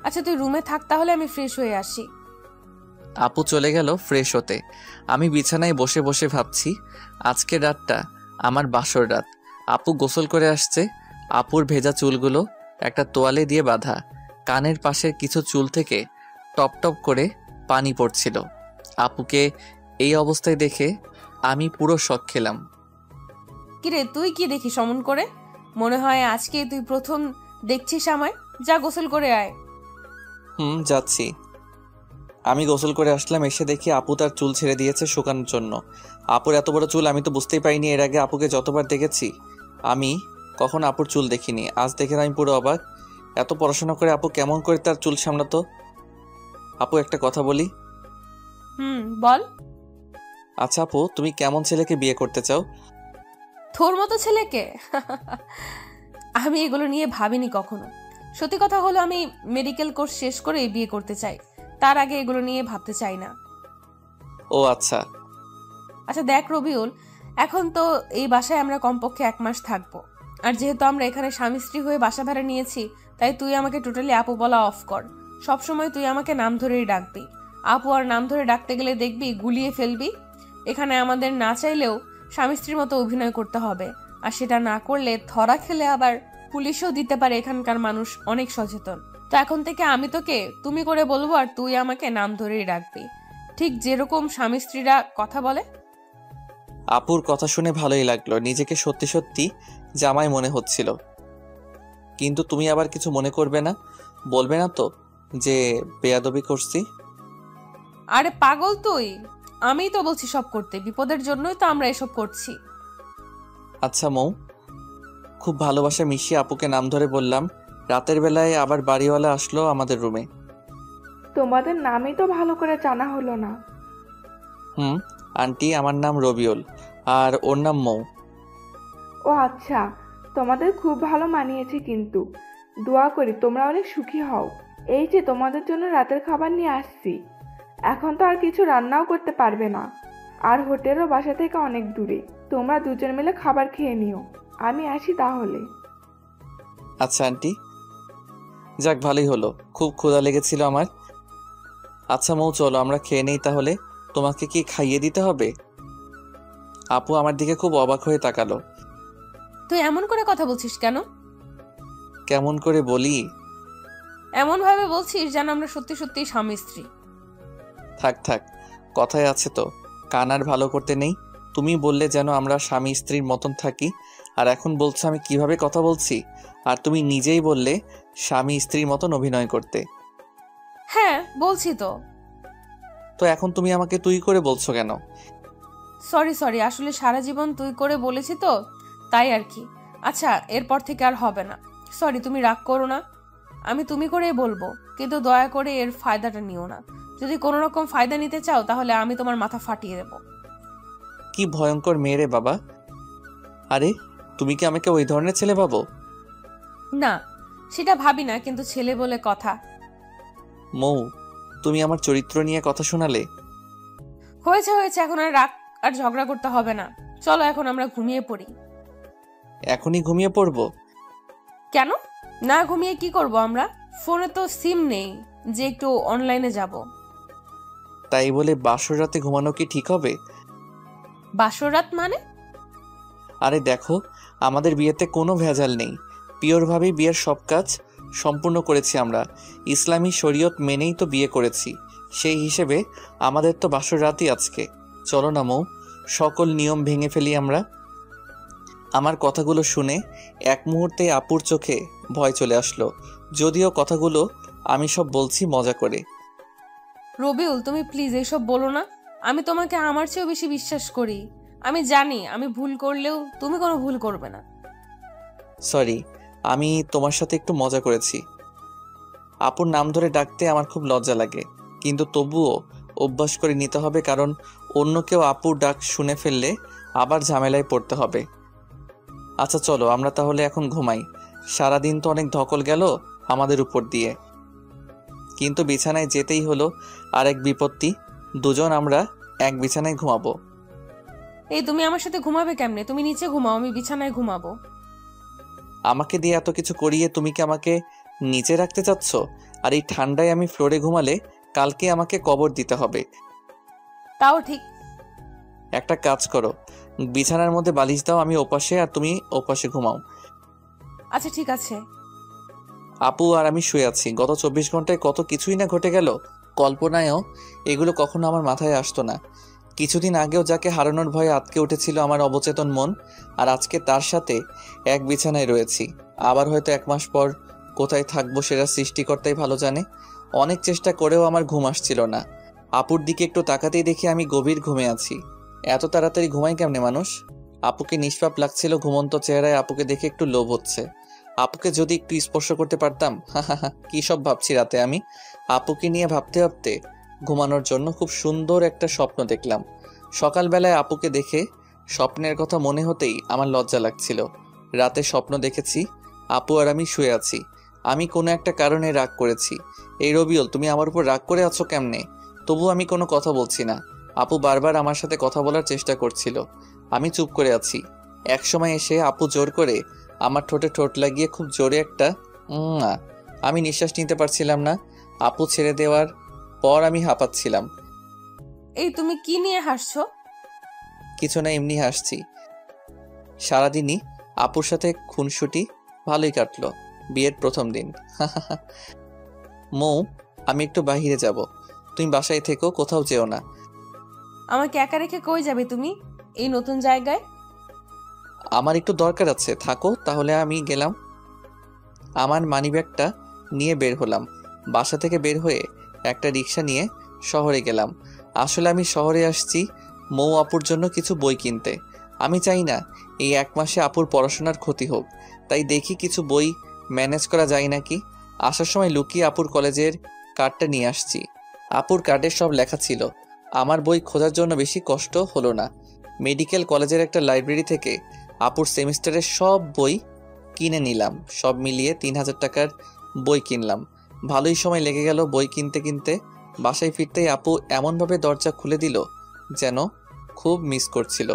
আচ্ছা তুই রুমে থাক, তাহলে আমি ফ্রেশ হয়ে আসি। আপু চলে গেল ফ্রেশ হতে। আমি বিছানায় বসে বসে ভাবছি, আজকের রাতটা আমার বাসর রাত। আপু গোসল করে আসছে। আপুর ভেজা চুলগুলো একটা তোয়ালে দিয়ে বাঁধা। কানের পাশের কিছু চুল থেকে টপ টপ করে পানি পড়ছিল। আপুকে এই অবস্থায় দেখে আমি পুরো শক খেলাম। কিরে, তুই কি দেখিস অমন করে? মনে হয় আজকে তুই প্রথম দেখছিস আমায়। যা গোসল করে আয়। যাচ্ছি। আমি গোসল করে আসলাম। এসে দেখি আপু তার চুল ছেড়ে দিয়েছে শুকানোর জন্য। আপুর এত বড় চুল আমি তো বুঝতেই পাইনি। এর আগে আপুকে যতবার দেখেছি আমি কখনো আপুর চুল দেখিনি। আজ দেখে আমি পুরো অবাক। এত পড়াশোনা করে আপু কেমন করে তার চুল সামলাতো? আপু একটা কথা বলি। বল। আচ্ছা আপু, তুমি কেমন ছেলেকে বিয়ে করতে চাও? তোর মতো ছেলেকে? আমি এগুলো নিয়ে ভাবিনি কখনো। সত্যি কথা হলো, আমি মেডিকেল কোর্স শেষ করে বিয়ে করতে চাই। তার আগে এগুলো নিয়ে ভাবতে চাই না। ও আচ্ছা। আচ্ছা দেখ রবিউল, এখন তো এই বাসায় আমরা কমপক্ষে 1 মাস থাকবো। আর যেহেতু আমরা এখানে স্বামী স্ত্রী হয়ে বাসা ভাড়া নিয়েছি, তাই তুই আমাকে টোটালি আপু বলা অফ কর। সবসময় তুই আমাকে নাম ধরেই ডাকবি। আপু আর নাম ধরে ডাকতে গেলে দেখবি গুলিয়ে ফেলবি। এখানে আমাদের না চাইলেও স্বামী স্ত্রীর মতো অভিনয় করতে হবে। আর সেটা না করলে ধরা খেলে আবার পুলিশও দিতে পারে। এখানকার মানুষ অনেক সচেতন। তো এখন থেকে আমি তোকে তুমি করে বলবো, আর তুই আমাকে নাম ধরেই ডাকবি, ঠিক যেরকম স্বামী স্ত্রীরা কথা বলে। আপুর কথা শুনে ভালোই লাগলো। নিজেকে সত্যি সত্যি জামাই মনে হচ্ছিল। কিন্তু তুমি আবার কিছু মনে করবে না, বলবে না তো যে বেয়াদবি করছি? আরে পাগল তুই, আমিই তো বলছি সব করতে, বিপদের জন্যই তো আমরা এসব করছি। আচ্ছা মৌ, খুব ভালোবাসা মিশিয়ে আপুকে নাম ধরে বললাম। রাতের বেলায় আবার বাড়িওয়ালা আসলো আমাদের রুমে। তোমাদের নামই তো ভালো করে জানা হলো না। আন্টি, আমার নাম রবিউল আর ওর নাম মৌ। ও আচ্ছা, তোমাদের খুব ভালো মানিয়েছে, কিন্তু দোয়া করি তোমরা অনেক সুখী হও। এই যে তোমাদের জন্য রাতের খাবার নিয়ে আসছি। এখন তো আর কিছু রান্নাও করতে পারবে না, আর হোটেলও বাসা থেকে অনেক দূরে। তোমরা দুজন মিলে খাবার খেয়ে নিও, আমি আসি তাহলে। আচ্ছা আন্টি, যাক ভালোই হলো, খুব ক্ষুধা লেগেছিল আমার। আচ্ছা মৌ, চলো আমরা খেয়ে নেই তাহলে। তোমাকে কি খাইয়ে দিতে হবে? আপু আমার দিকে খুব অবাক হয়ে তাকালো। তুই এমন করে কথা বলছিস কেন? কেমন করে বলি? এমন ভাবে বলছিস যেন আমরা সত্যি সত্যি স্বামী স্ত্রী। থাক থাক, কথায় আছে তো, কান আর ভালো করতে নেই। তুমি বললে যেন আমরা স্বামী স্ত্রীর মতন থাকি, আর এখন বলছো আমি কিভাবে কথা বলছি। আর তুমি নিজেই বললে স্বামী স্ত্রীর মতন অভিনয় করতে। হ্যাঁ বলছি তো। তো এখন তুমি আমাকে তুই করে বলছো কেন? সরি, আসলে সারা জীবন তুই করে বলেছি তো, তাই আর কি। আচ্ছা, এরপর থেকে আর হবে না। সরি, তুমি রাগ করো না, আমি তুমি করেই বলবো, কিন্তু দয়া করে এর ফায়দাটা নিও না। যদি কোনো রকম ফায়দা নিতে চাও তাহলে আমি তোমার মাথা ফাটিয়ে দেব। কি ভয়ঙ্কর মেয়ে রে বাবা! আরে তুমি কি আমাকে ওই ধরনের ছেলে ভাবো? না, সেটা ভাবি না, কিন্তু ছেলে বলে কথা। মৌ, তুমি আমার চরিত্র নিয়ে কথা শোনালে। হয়েছে, এখন আর রাগ আর ঝগড়া করতে হবে না। চলো এখন আমরা ঘুমিয়ে পড়ি। এখনই ঘুমিয়ে পড়বো? কেন? না ঘুমিয়ে কি করব আমরা? ফোনে তো সিম নেই যে একটু অনলাইনে যাব। তাই বলে বাসর রাতে ঘুমানো কি ঠিক হবে? বাসর রাত মানে? আরে দেখো, আমাদের বিয়েতে কোনো ভেজাল নেই। পিওরভাবেই বিয়ের সব কাজ সম্পূর্ণ করেছি আমরা। ইসলামী শরীয়ত মেনেই তো বিয়ে করেছি। সেই হিসেবে আমাদের তো বাসর রাতই আজকে। চলো না মৌ, সকল নিয়ম ভেঙে ফেলি আমরা। আমার কথাগুলো শুনে এক মুহূর্তে আপুর চোখে ভয় চলে আসলো, যদিও কথাগুলো আমি সব বলছি মজা করে। রবিউল, তুমি প্লিজ এসব বলো না। আমি তোমাকে আমার চেয়েও বেশি বিশ্বাস করি। আমি জানি আমি ভুল করলেও তুমি কোনো ভুল করবে না। সরি, আমি তোমার সাথে একটু মজা করেছি। আপুর নাম ধরে ডাকতে আমার খুব লজ্জা লাগে, কিন্তু তবুও অভ্যাস করে নিতে হবে, কারণ অন্য কেউ আপুর ডাক শুনে ফেললে আবার ঝামেলায় পড়তে হবে। আচ্ছা চলো আমরা তাহলে এখন ঘুমাই। সারাদিন তো অনেক ধকল গেল আমাদের উপর দিয়ে, কিন্তু বিছানায় যেতেই হলো। আর এক বিপত্তি, দুজন আমরা এক বিছানায় ঘুমাবো। এই তুমি আমার সাথে ঘুমাবে কেমনে? তুমি নিচে ঘুমাও, আমি বিছানায় ঘুমাবো। আমাকে দিয়ে এত কিছু করিয়ে তুমি কি আমাকে নিচে রাখতে চাচ্ছ? আর এই ঠান্ডায় আমি ফ্লোরে ঘুমালে কালকে আমাকে কবর দিতে হবে। তাও ঠিক। একটা কাজ করো, বিছানার মধ্যে বালিশ দাও, আমি ওপাশে আর তুমি ওপাশে ঘুমাও। আচ্ছা ঠিক আছে। আপু আর আমি শুয়ে আছি। গত 24 ঘন্টায় কত কিছুই না ঘটে গেল। কল্পনায়ও এগুলো কখনো আমার মাথায় আসতো না। কিছুদিন আগেও যাকে হারানোর ভয়ে আটকে উঠেছিল আমার অবচেতন মন, আর আজকে তার সাথে এক বিছানায় রয়েছি। আবার হয়তো 1 মাস পর কোথায় থাকবো সেটা সৃষ্টিকর্তাই ভালো জানে। অনেক চেষ্টা করেও আমার ঘুম আসছিল না। আপুর দিকে একটু তাকাতেই দেখি আমি গভীর ঘুমে আছি। এত তাড়াতাড়ি ঘুমায় কেমনে মানুষ? আপুকে নিষ্পাপ লাগছিল ঘুমন্ত চেহারায়। আপুকে দেখে একটু লোভ হচ্ছে। আপুকে যদি একটু স্পর্শ করতে পারতাম। কি সব ভাবছি রাতে আমি। আপুকে নিয়ে ভাবতে ভাবতে ঘুমানোর জন্য খুব সুন্দর একটা স্বপ্ন দেখলাম। সকালবেলায় আপুকে দেখে স্বপ্নের কথা মনে হতেই আমার লজ্জা লাগছিল। রাতে স্বপ্ন দেখেছি আপু আর আমি শুয়ে আছি। আমি কোনো একটা কারণে রাগ করেছি। এই রবিউল, তুমি আমার উপর রাগ করে আছো কেমনে? তবু আমি কোনো কথা বলছি না। আপু বারবার আমার সাথে কথা বলার চেষ্টা করছিল। আমি চুপ করে আছি। এক সময় এসে আপু জোর করে আমার ঠোঁটে ঠোঁট লাগিয়ে খুব জোরে একটা আমি নিঃশ্বাস নিতে পারছিলাম না। আপু ছেড়ে দেওয়ার পর আমি হাঁপাচ্ছিলাম। এই তুমি কি নিয়ে হাসছো? কিছু না, এমনি হাসছি। সারাদিনই আপুর সাথে খুনসুটি ভালোই কাটলো। বিয়ের প্রথম দিন। মৌ, আমি একটু বাহিরে যাব, তুমি বাসায় থেকো, কোথাও যেও না। আমাকে একা রেখে কই যাবে তুমি এই নতুন জায়গায়? আমার একটু দরকার আছে, থাকো তাহলে। আমি গেলাম। আমার মানিব্যাগটা নিয়ে বের হলাম। বাসা থেকে বের হয়ে একটা রিক্সা নিয়ে শহরে গেলাম। আসলে আমি শহরে আসছি মৌ আপুর জন্য কিছু বই কিনতে। আমি চাই না এই 1 মাসে আপুর পড়াশোনার ক্ষতি হোক, তাই দেখি কিছু বই ম্যানেজ করা যায় নাকি। আসার সময় লুকিয়ে আপুর কলেজের কার্ডটা নিয়ে আসছি। আপুর কার্ডে সব লেখা ছিল। আমার বই খোঁজার জন্য বেশি কষ্ট হলো না। মেডিকেল কলেজের একটা লাইব্রেরি থেকে আপুর সেমিস্টারের সব বই কিনে নিলাম। সব মিলিয়ে 3000 টাকার বই কিনলাম। ভালোই সময় লেগে গেল বই কিনতে কিনতে। বাসায় ফিরতেই আপু এমনভাবে দরজা খুলে দিল যেন খুব মিস করছিল।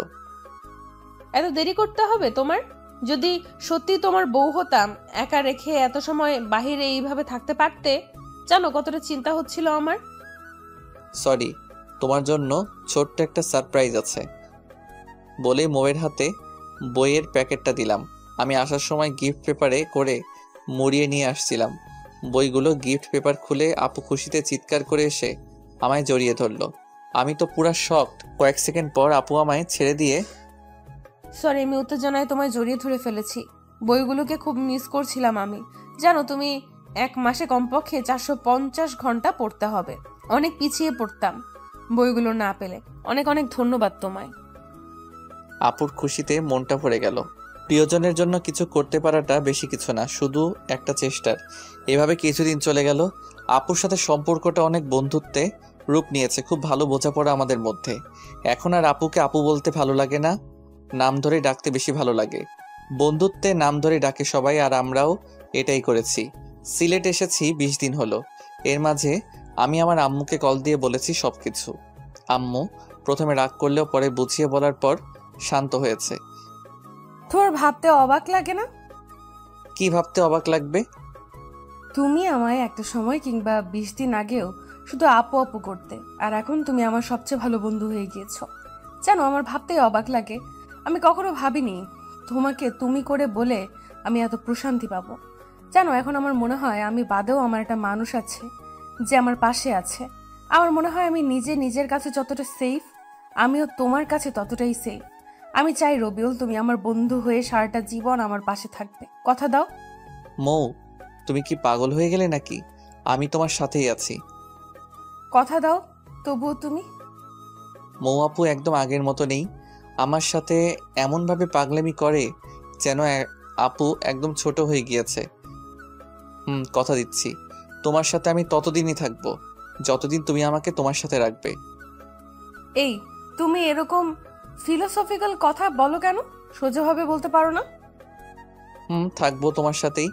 এত দেরি করতে হবে তোমার? যদি সত্যি তোমার বউ হতাম, একা রেখে এত সময় বাহিরে এইভাবে থাকতে পারতে? জানো কতটা চিন্তা হচ্ছিল আমার। সরি, তোমার জন্য ছোট্ট একটা সারপ্রাইজ আছে বলে মৌয়ের হাতে বইয়ের প্যাকেটটা দিলাম। আমি আসার সময় গিফট পেপারে করে মুড়িয়ে নিয়ে আসছিলাম। বইগুলো গিফট পেপার খুলে আপু খুশিতে চিৎকার করে এসে আমায় জড়িয়ে ধরলো। আমি তো পুরা শকড। কয়েক সেকেন্ড পর আপু আমায় ছেড়ে দিয়ে, সরি, আমি উত্তেজনায় তোমায় জড়িয়ে ধরে ফেলেছি। বইগুলোকে খুব মিস করছিলাম আমি। জানো, তুমি 1 মাসে কমপক্ষে 450 ঘন্টা পড়তে হবে। অনেক পিছিয়ে পড়তাম বইগুলো না পেলে। অনেক অনেক ধন্যবাদ তোমায়। আপুর খুশিতে মনটা ভরে গেল। প্রিয়জনের জন্য কিছু করতে পারাটা বেশি কিছু না, শুধু একটা চেষ্টার। এভাবে কিছুদিন চলে গেল। আপুর সাথে সম্পর্কটা অনেক বন্ধুত্বে রূপ নিয়েছে। খুব ভালো বোঝাপড়া আমাদের মধ্যে। এখন আর আপুকে আপু বলতে ভালো লাগে না, নাম ধরে ডাকতে বেশি ভালো লাগে। বন্ধুত্বে নাম ধরে ডাকে সবাই, আর আমরাও এটাই করেছি। সিলেট এসেছি 20 দিন হলো। এর মাঝে আমি আমার আম্মুকে কল দিয়ে বলেছি সবকিছু। আম্মু প্রথমে রাগ করলেও পরে বুঝিয়ে বলার পর শান্ত হয়েছে। তোমার ভাবতে অবাক লাগে না? কি ভাবতে অবাক লাগবে? তুমি আমায় একটা সময় কিংবা 20 দিন আগেও শুধু আপু আপু করতে, আর এখন তুমি আমার সবচেয়ে ভালো বন্ধু হয়ে গিয়েছো। জানো, আমার ভাবতেই অবাক লাগে। আমি কখনো ভাবিনি তোমাকে তুমি করে বলে আমি এত প্রশান্তি পাবো। জানো, এখন আমার মনে হয় আমি বাদেও আমার একটা মানুষ আছে যে আমার পাশে আছে। আমার মনে হয় আমি নিজের কাছে যতটা সেফ, আমিও তোমার কাছে ততটাই সেফ। আমি চাই রবিউল, তুমি আমার বন্ধু হয়ে সারাটা জীবন আমার পাশে থাকবে। কথা দাও। মৌ, তুমি কি পাগল হয়ে গেলে নাকি? আমি তোমার সাথেই আছি। কথা দাও তবুও তুমি। মৌ আপু একদম আগের মতো নেই। আমার সাথে এমনভাবে পাগলামি করে যেন আপু একদম ছোট হয়ে গিয়েছে। কথা দিচ্ছি, তোমার সাথে আমি ততদিনই থাকবো যতদিন তুমি আমাকে তোমার সাথে রাখবে। এই, তুমি এরকম ফিলোসফিক্যাল কথা বলো কেন? সোজাভাবে বলতে পারো না? থাকবো তোমার সাথেই।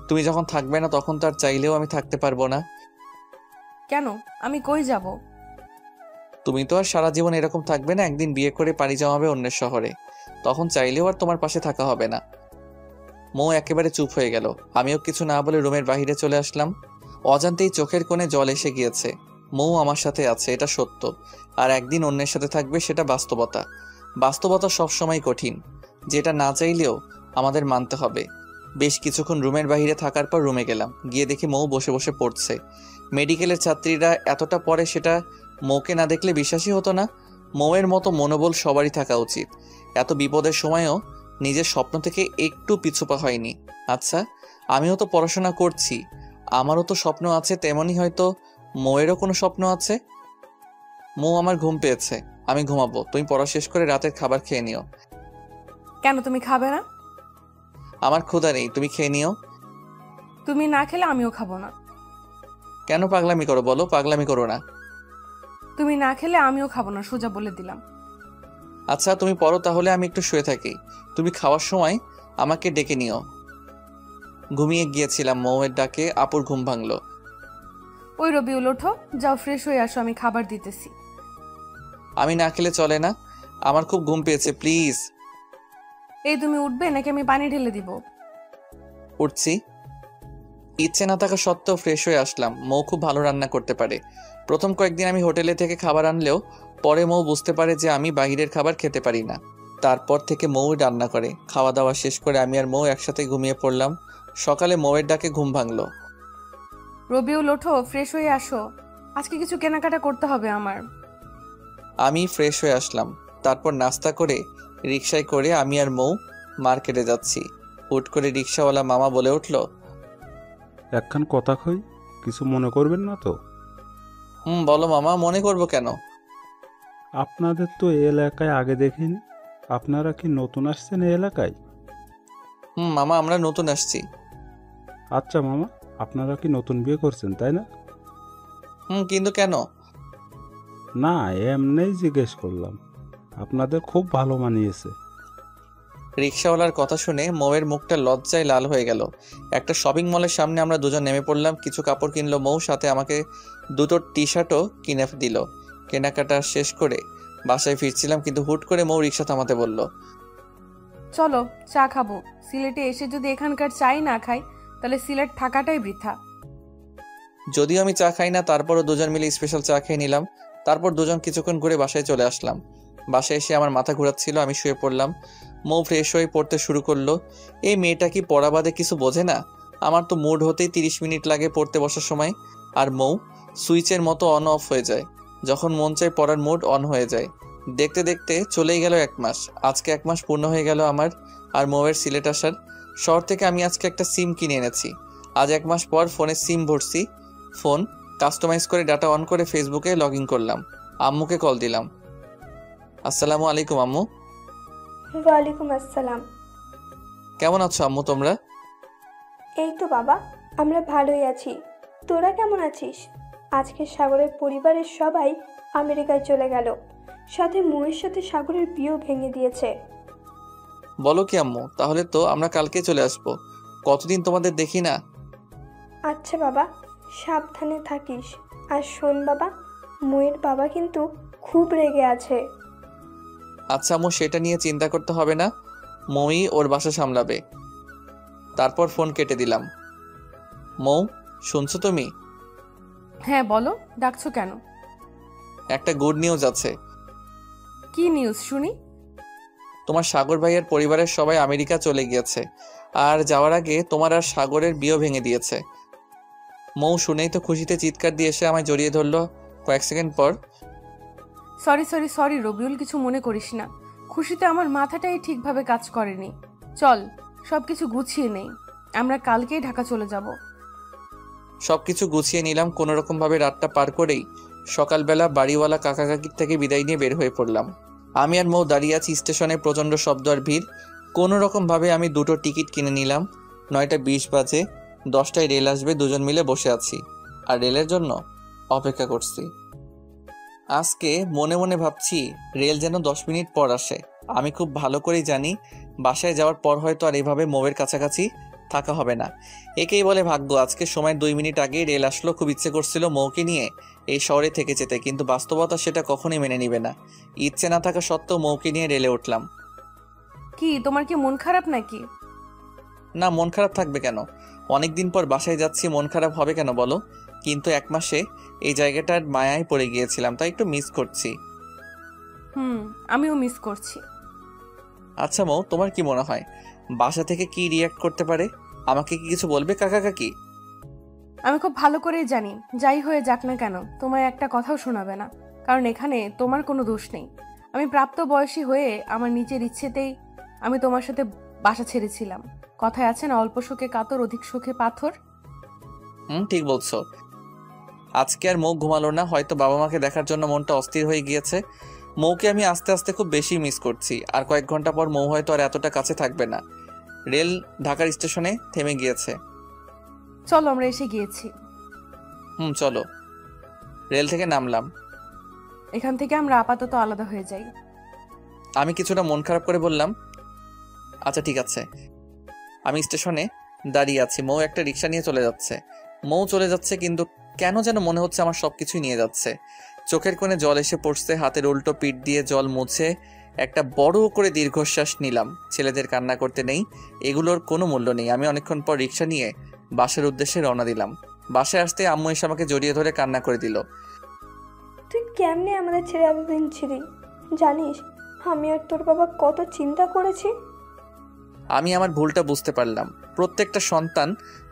তুমি যখন থাকবে না তখন তো আর চাইলেও আমি থাকতে পারবো না। কেন? আমি কই যাব? তুমি তো আর সারা জীবন এরকম থাকবে না। একদিন বিয়ে করে পাড়ি জমাবে অন্যের শহরে, তখন চাইলেও আর তোমার পাশে থাকা হবে না। মৌ একেবারে চুপ হয়ে গেল। আমিও কিছু না বলে রুমের বাহিরে চলে আসলাম। অজান্তেই চোখের কোণে জল এসে গিয়েছে। মৌ আমার সাথে আছে, এটা সত্য, আর একদিন অন্যের সাথে থাকবে, সেটা বাস্তবতা। বাস্তবতা সবসময় কঠিন, যেটা না চাইলেও আমাদের মানতে হবে। বেশ কিছুক্ষণ রুমের বাইরে থাকার পর রুমে গেলাম। গিয়ে দেখি মৌ বসে বসে পড়ছে। মেডিকেলের ছাত্রীরা এতটা পড়ে সেটা মৌকে না দেখলে বিশ্বাসই হতো না। মৌয়ের মতো মনোবল সবারই থাকা উচিত। এত বিপদের সময়ও নিজের স্বপ্ন থেকে একটু পিছুপা হয়নি। আচ্ছা, আমিও তো পড়াশোনা করছি, আমারও তো স্বপ্ন আছে, তেমনই হয়তো মৌয়েরও কোনো স্বপ্ন আছে। মৌ, আমার ঘুম পেয়েছে, আমি ঘুমাবো। তুমি পড়া শেষ করে রাতের খাবার খেয়ে নিও। কেন, তুমি খাবে না? আমার ক্ষুধা নেই, তুমি খেয়ে নিও। তুমি না খেলে আমিও খাবো না। কেন পাগলামি করো বলো? পাগলামি করো না। তুমি না খেলে আমিও খাবো না, সোজা বলে দিলাম। আচ্ছা তুমি পড়ো তাহলে, আমি একটু শুয়ে থাকি। তুমি খাওয়ার সময় আমাকে ডেকে নিও। ঘুমিয়ে গিয়েছিলাম, মৌয়ের ডাকে আপুর ঘুম ভাঙলো। ওই রবিউল, ওঠো, যাও ফ্রেশ হয়ে আসো, আমি খাবার দিতেছি। আমি না খেলে চলে না, আমার খুব ঘুম পেয়েছে, প্লিজ। এই, তুমি উঠবে নাকি আমি পানি ঢেলে দিব? উঠছি। ইচ্ছে না থাকা সত্ত্বেও ফ্রেশ হয়ে আসলাম। মৌ খুব ভালো রান্না করতে পারে। প্রথম কয়েকদিন আমি হোটেলে থেকে খাবার আনলেও পরে মৌ বুঝতে পারে যে আমি বাইরের খাবার খেতে পারি না। তারপর থেকে মৌ রান্না করে। খাওয়া দাওয়া শেষ করে আমি আর মৌ একসাথে ঘুমিয়ে পড়লাম। সকালে মৌয়ের ডাকে ঘুম ভাঙলো। রবিউল, ওঠো, ফ্রেশ হয়ে আসো, আজকে কিছু কেনাকাটা করতে হবে আমার। আমি ফ্রেশ হয়ে আসলাম। তারপর নাস্তা করে রিকশায় করে আমি আর মৌ মার্কেটে যাচ্ছি। হুট করে রিকশাওয়ালা মামা বলে উঠল, একখান কথা কই, কিছু মনে করবেন না তো? বলো মামা, মনে করবো কেন? আপনাদের তো এই এলাকায় আগে দেখিনি। আপনারা কি নতুন আসছেন এই এলাকায়? মামা, আমরা নতুন আসছি। আচ্ছা মামা, আপনারা কি নতুন বিয়ে করছেন তাই না? কিন্তু কেন? না, এমনিই জিজ্ঞেস করলাম। আপনাদের খুব ভালো মানিয়েছে। রিক্সাওয়ালার কথা শুনে মৌয়ের মুখটা লজ্জায় লাল হয়ে গেল। একটা শপিং মলের সামনে আমরা দুজন নেমে পড়লাম। কিছু কাপড় কিনলো মৌ, সাথে আমাকে দুটো টি শার্টও কিনে দিল। কেনাকাটা শেষ করে বাসায় ফিরছিলাম, কিন্তু হুট করে মৌ রিক্সা থামাতে বলল, চলো চা খাবো। সিলেটে এসে যদি এখানকার চাই না খাই তাহলে সিলেট থাকাটাই বৃথা। যদিও আমি চা খাই না, তারপরও দুজন মিলে স্পেশাল চা খেয়ে নিলাম। তারপর দুজন কিছুক্ষণ ঘুরে বাসায় চলে আসলাম। বাসায় এসে আমার মাথা ঘোরাচ্ছিল, আমি শুয়ে পড়লাম। মৌ ফ্রেশ হয়ে পড়তে শুরু করলো। এই মেয়েটা কি পড়া বাদে কিছু বোঝে না? আমার তো মুড হতেই 30 মিনিট লাগে পড়তে বসার সময়, আর মৌ সুইচের মতো অন অফ হয়ে যায়। যখন মন চায় পড়ার মুড অন হয়ে যায়। দেখতে দেখতে চলেই গেল 1 মাস। আজকে 1 মাস পূর্ণ হয়ে গেল আমার আর মৌয়ের সিলেট আসার। শহর থেকে আমি আজকে একটা সিম কিনে এনেছি। আজ 1 মাস পর ফোনে সিম ভরছি। ফোন কাস্টমাইজ করে ডাটা অন করে ফেসবুকে লগ ইন করলাম। আম্মুকে কল দিলাম। আসসালামু আলাইকুম আম্মু। ওয়ালাইকুম আসসালাম। কেমন আছো আম্মু তোমরা? এই তো বাবা, আমরা ভালোই আছি। তোরা কেমন আছিস? আজকে সাগরের পরিবারের সবাই আমেরিকায় চলে গেল। সাথে মৌয়ের সাথে সাগরের বিয়েও ভেঙে দিয়েছে। বলো কি আম্মু, তাহলে তো আমরা কালকে চলে আসবো। কতদিন তোমাদের দেখি না। আচ্ছা বাবা, সাবধানে থাকিস। আর শোন বাবা, মৌয়ের বাবা কিন্তু খুব রেগে আছে। আচ্ছা আম্মু, সেটা নিয়ে চিন্তা করতে হবে না। মৌই ওর বাসা সামলাবে। তারপর ফোন কেটে দিলাম। মৌ, শুনছো তুমি? হ্যাঁ বলো, ডাকছো কেন? একটা গুড নিউজ আছে। কি নিউজ শুনি? তোমার সাগর ভাইয়ের পরিবারের সবাই আমেরিকা চলে গিয়েছে, আর যাওয়ার আগে তোমার আর সাগরের বিয়েও ভেঙে দিয়েছে। মৌ শুনেই তো খুশিতে চিৎকার দিয়ে এসে আমায় জড়িয়ে ধরলো। কয়েক সেকেন্ড পর, সরি রবিউল, কিছু মনে করিস না। খুশিতে আমার মাথাটাই ঠিকভাবে কাজ করেনি। চল সবকিছু গুছিয়ে নেই, আমরা কালকেই ঢাকা চলে যাব। সবকিছু গুছিয়ে নিলাম। কোনো রকম ভাবে রাতটা পার করেই সকালবেলা বাড়িওয়ালা কাকা কাকির থেকে বিদায় নিয়ে বের হয়ে পড়লাম। আমি আর মৌ দাঁড়িয়ে আছি স্টেশনে। প্রচন্ড শব্দ আর ভিড়। কোনো রকম ভাবে আমি দুটো টিকিট কিনে নিলাম। 9টা 20 বাজে, 10টায় রেল আসবে। দুজন মিলে বসে আছি আর রেলের জন্য অপেক্ষা করছি। আজকে মনে মনে ভাবছি রেল যেন 10 মিনিট পর আসে। আমি খুব ভালো করেই জানি বাসায় যাওয়ার পর হয়তো আর এভাবে মৌয়ের কাছাকাছি থাকা হবে না। একেই বলে ভাগ্য। আজকে সময়ের 2 মিনিট আগেই রেল আসলো। খুব ইচ্ছে করছিল মৌকে নিয়ে এই শহরে থেকে যেতে, কিন্তু বাস্তবতা সেটা কখনোই মেনে নিবে না। ইচ্ছে না থাকা সত্ত্বেও মৌকে নিয়ে রেলে উঠলাম। কি তোমার কি মন খারাপ নাকি? না, মন খারাপ থাকবে কেন? অনেকদিন পর বাসায় যাচ্ছি, মন খারাপ হবে কেন বলো? কিন্তু 1 মাসে এই জায়গাটার মায়ায় পড়ে গিয়েছিলাম, তাই একটু মিস করছি। আমিও মিস করছি। আচ্ছা মৌ, তোমার কি মনে হয় বাসা থেকে কি রিয়াক্ট করতে পারে? আমাকে কি কিছু বলবে কাকা কাকি? আমি খুব ভালো করেই জানি যাই হয়ে যাক না কেন তোমায় একটা কথাও শোনাবে না, কারণ এখানে তোমার কোনো দোষ নেই। আমি প্রাপ্ত বয়সী হয়ে আমার নিজের ইচ্ছেতেই আমি তোমার সাথে বাসা ছেড়েছিলাম। কথায় আছে না, অল্প শোকে কাতর অধিক শোকে পাথর। ঠিক বলছো। আজকে আর মৌ ঘুমালো না। হয়তো বাবা মাকে দেখার জন্য মনটা অস্থির হয়ে গিয়েছে। মৌকে আমি আস্তে আস্তে খুব বেশি মিস করছি। আর কয়েক ঘন্টা পর মৌ হয়তো আর এতটা কাছে থাকবে না। রেল ঢাকার স্টেশনে থেমে গিয়েছে। চলো, আমরা এসে গিয়েছি। চলো। রেল থেকে নামলাম। এখান থেকে আমরা আপাতত আলাদা হয়ে যাই। আমি কিছুটা মন খারাপ করে বললাম, আচ্ছা ঠিক আছে। আমি স্টেশনে দাঁড়িয়ে আছি। মৌ একটা রিক্সা নিয়ে চলে যাচ্ছে। মৌ চলে যাচ্ছে, কিন্তু কেন যেন মনে হচ্ছে আমার সবকিছুই নিয়ে যাচ্ছে। চোখের কোণে জল এসে পড়ছে। হাতের উল্টো পিঠ দিয়ে জল মুছে একটা বড় করে দীর্ঘশ্বাস নিলাম। ছেলেদের কান্না করতে নেই, এগুলোর কোনো মূল্য নেই। আমি অনেকক্ষণ পর রিক্সা নিয়ে বাসের উদ্দেশ্যে রওনা দিলাম। বাসায় আসতে আম্মু এসে আমাকে জড়িয়ে ধরে কান্না করে দিল। তুই কেমনে আমাদের ছেড়ে এতদিন ছিলি? জানিস আমি আর তোর বাবা কত চিন্তা করেছি। আমি আমার ভুলটা বুঝতে পারলাম। প্রত্যেকটা সন্তান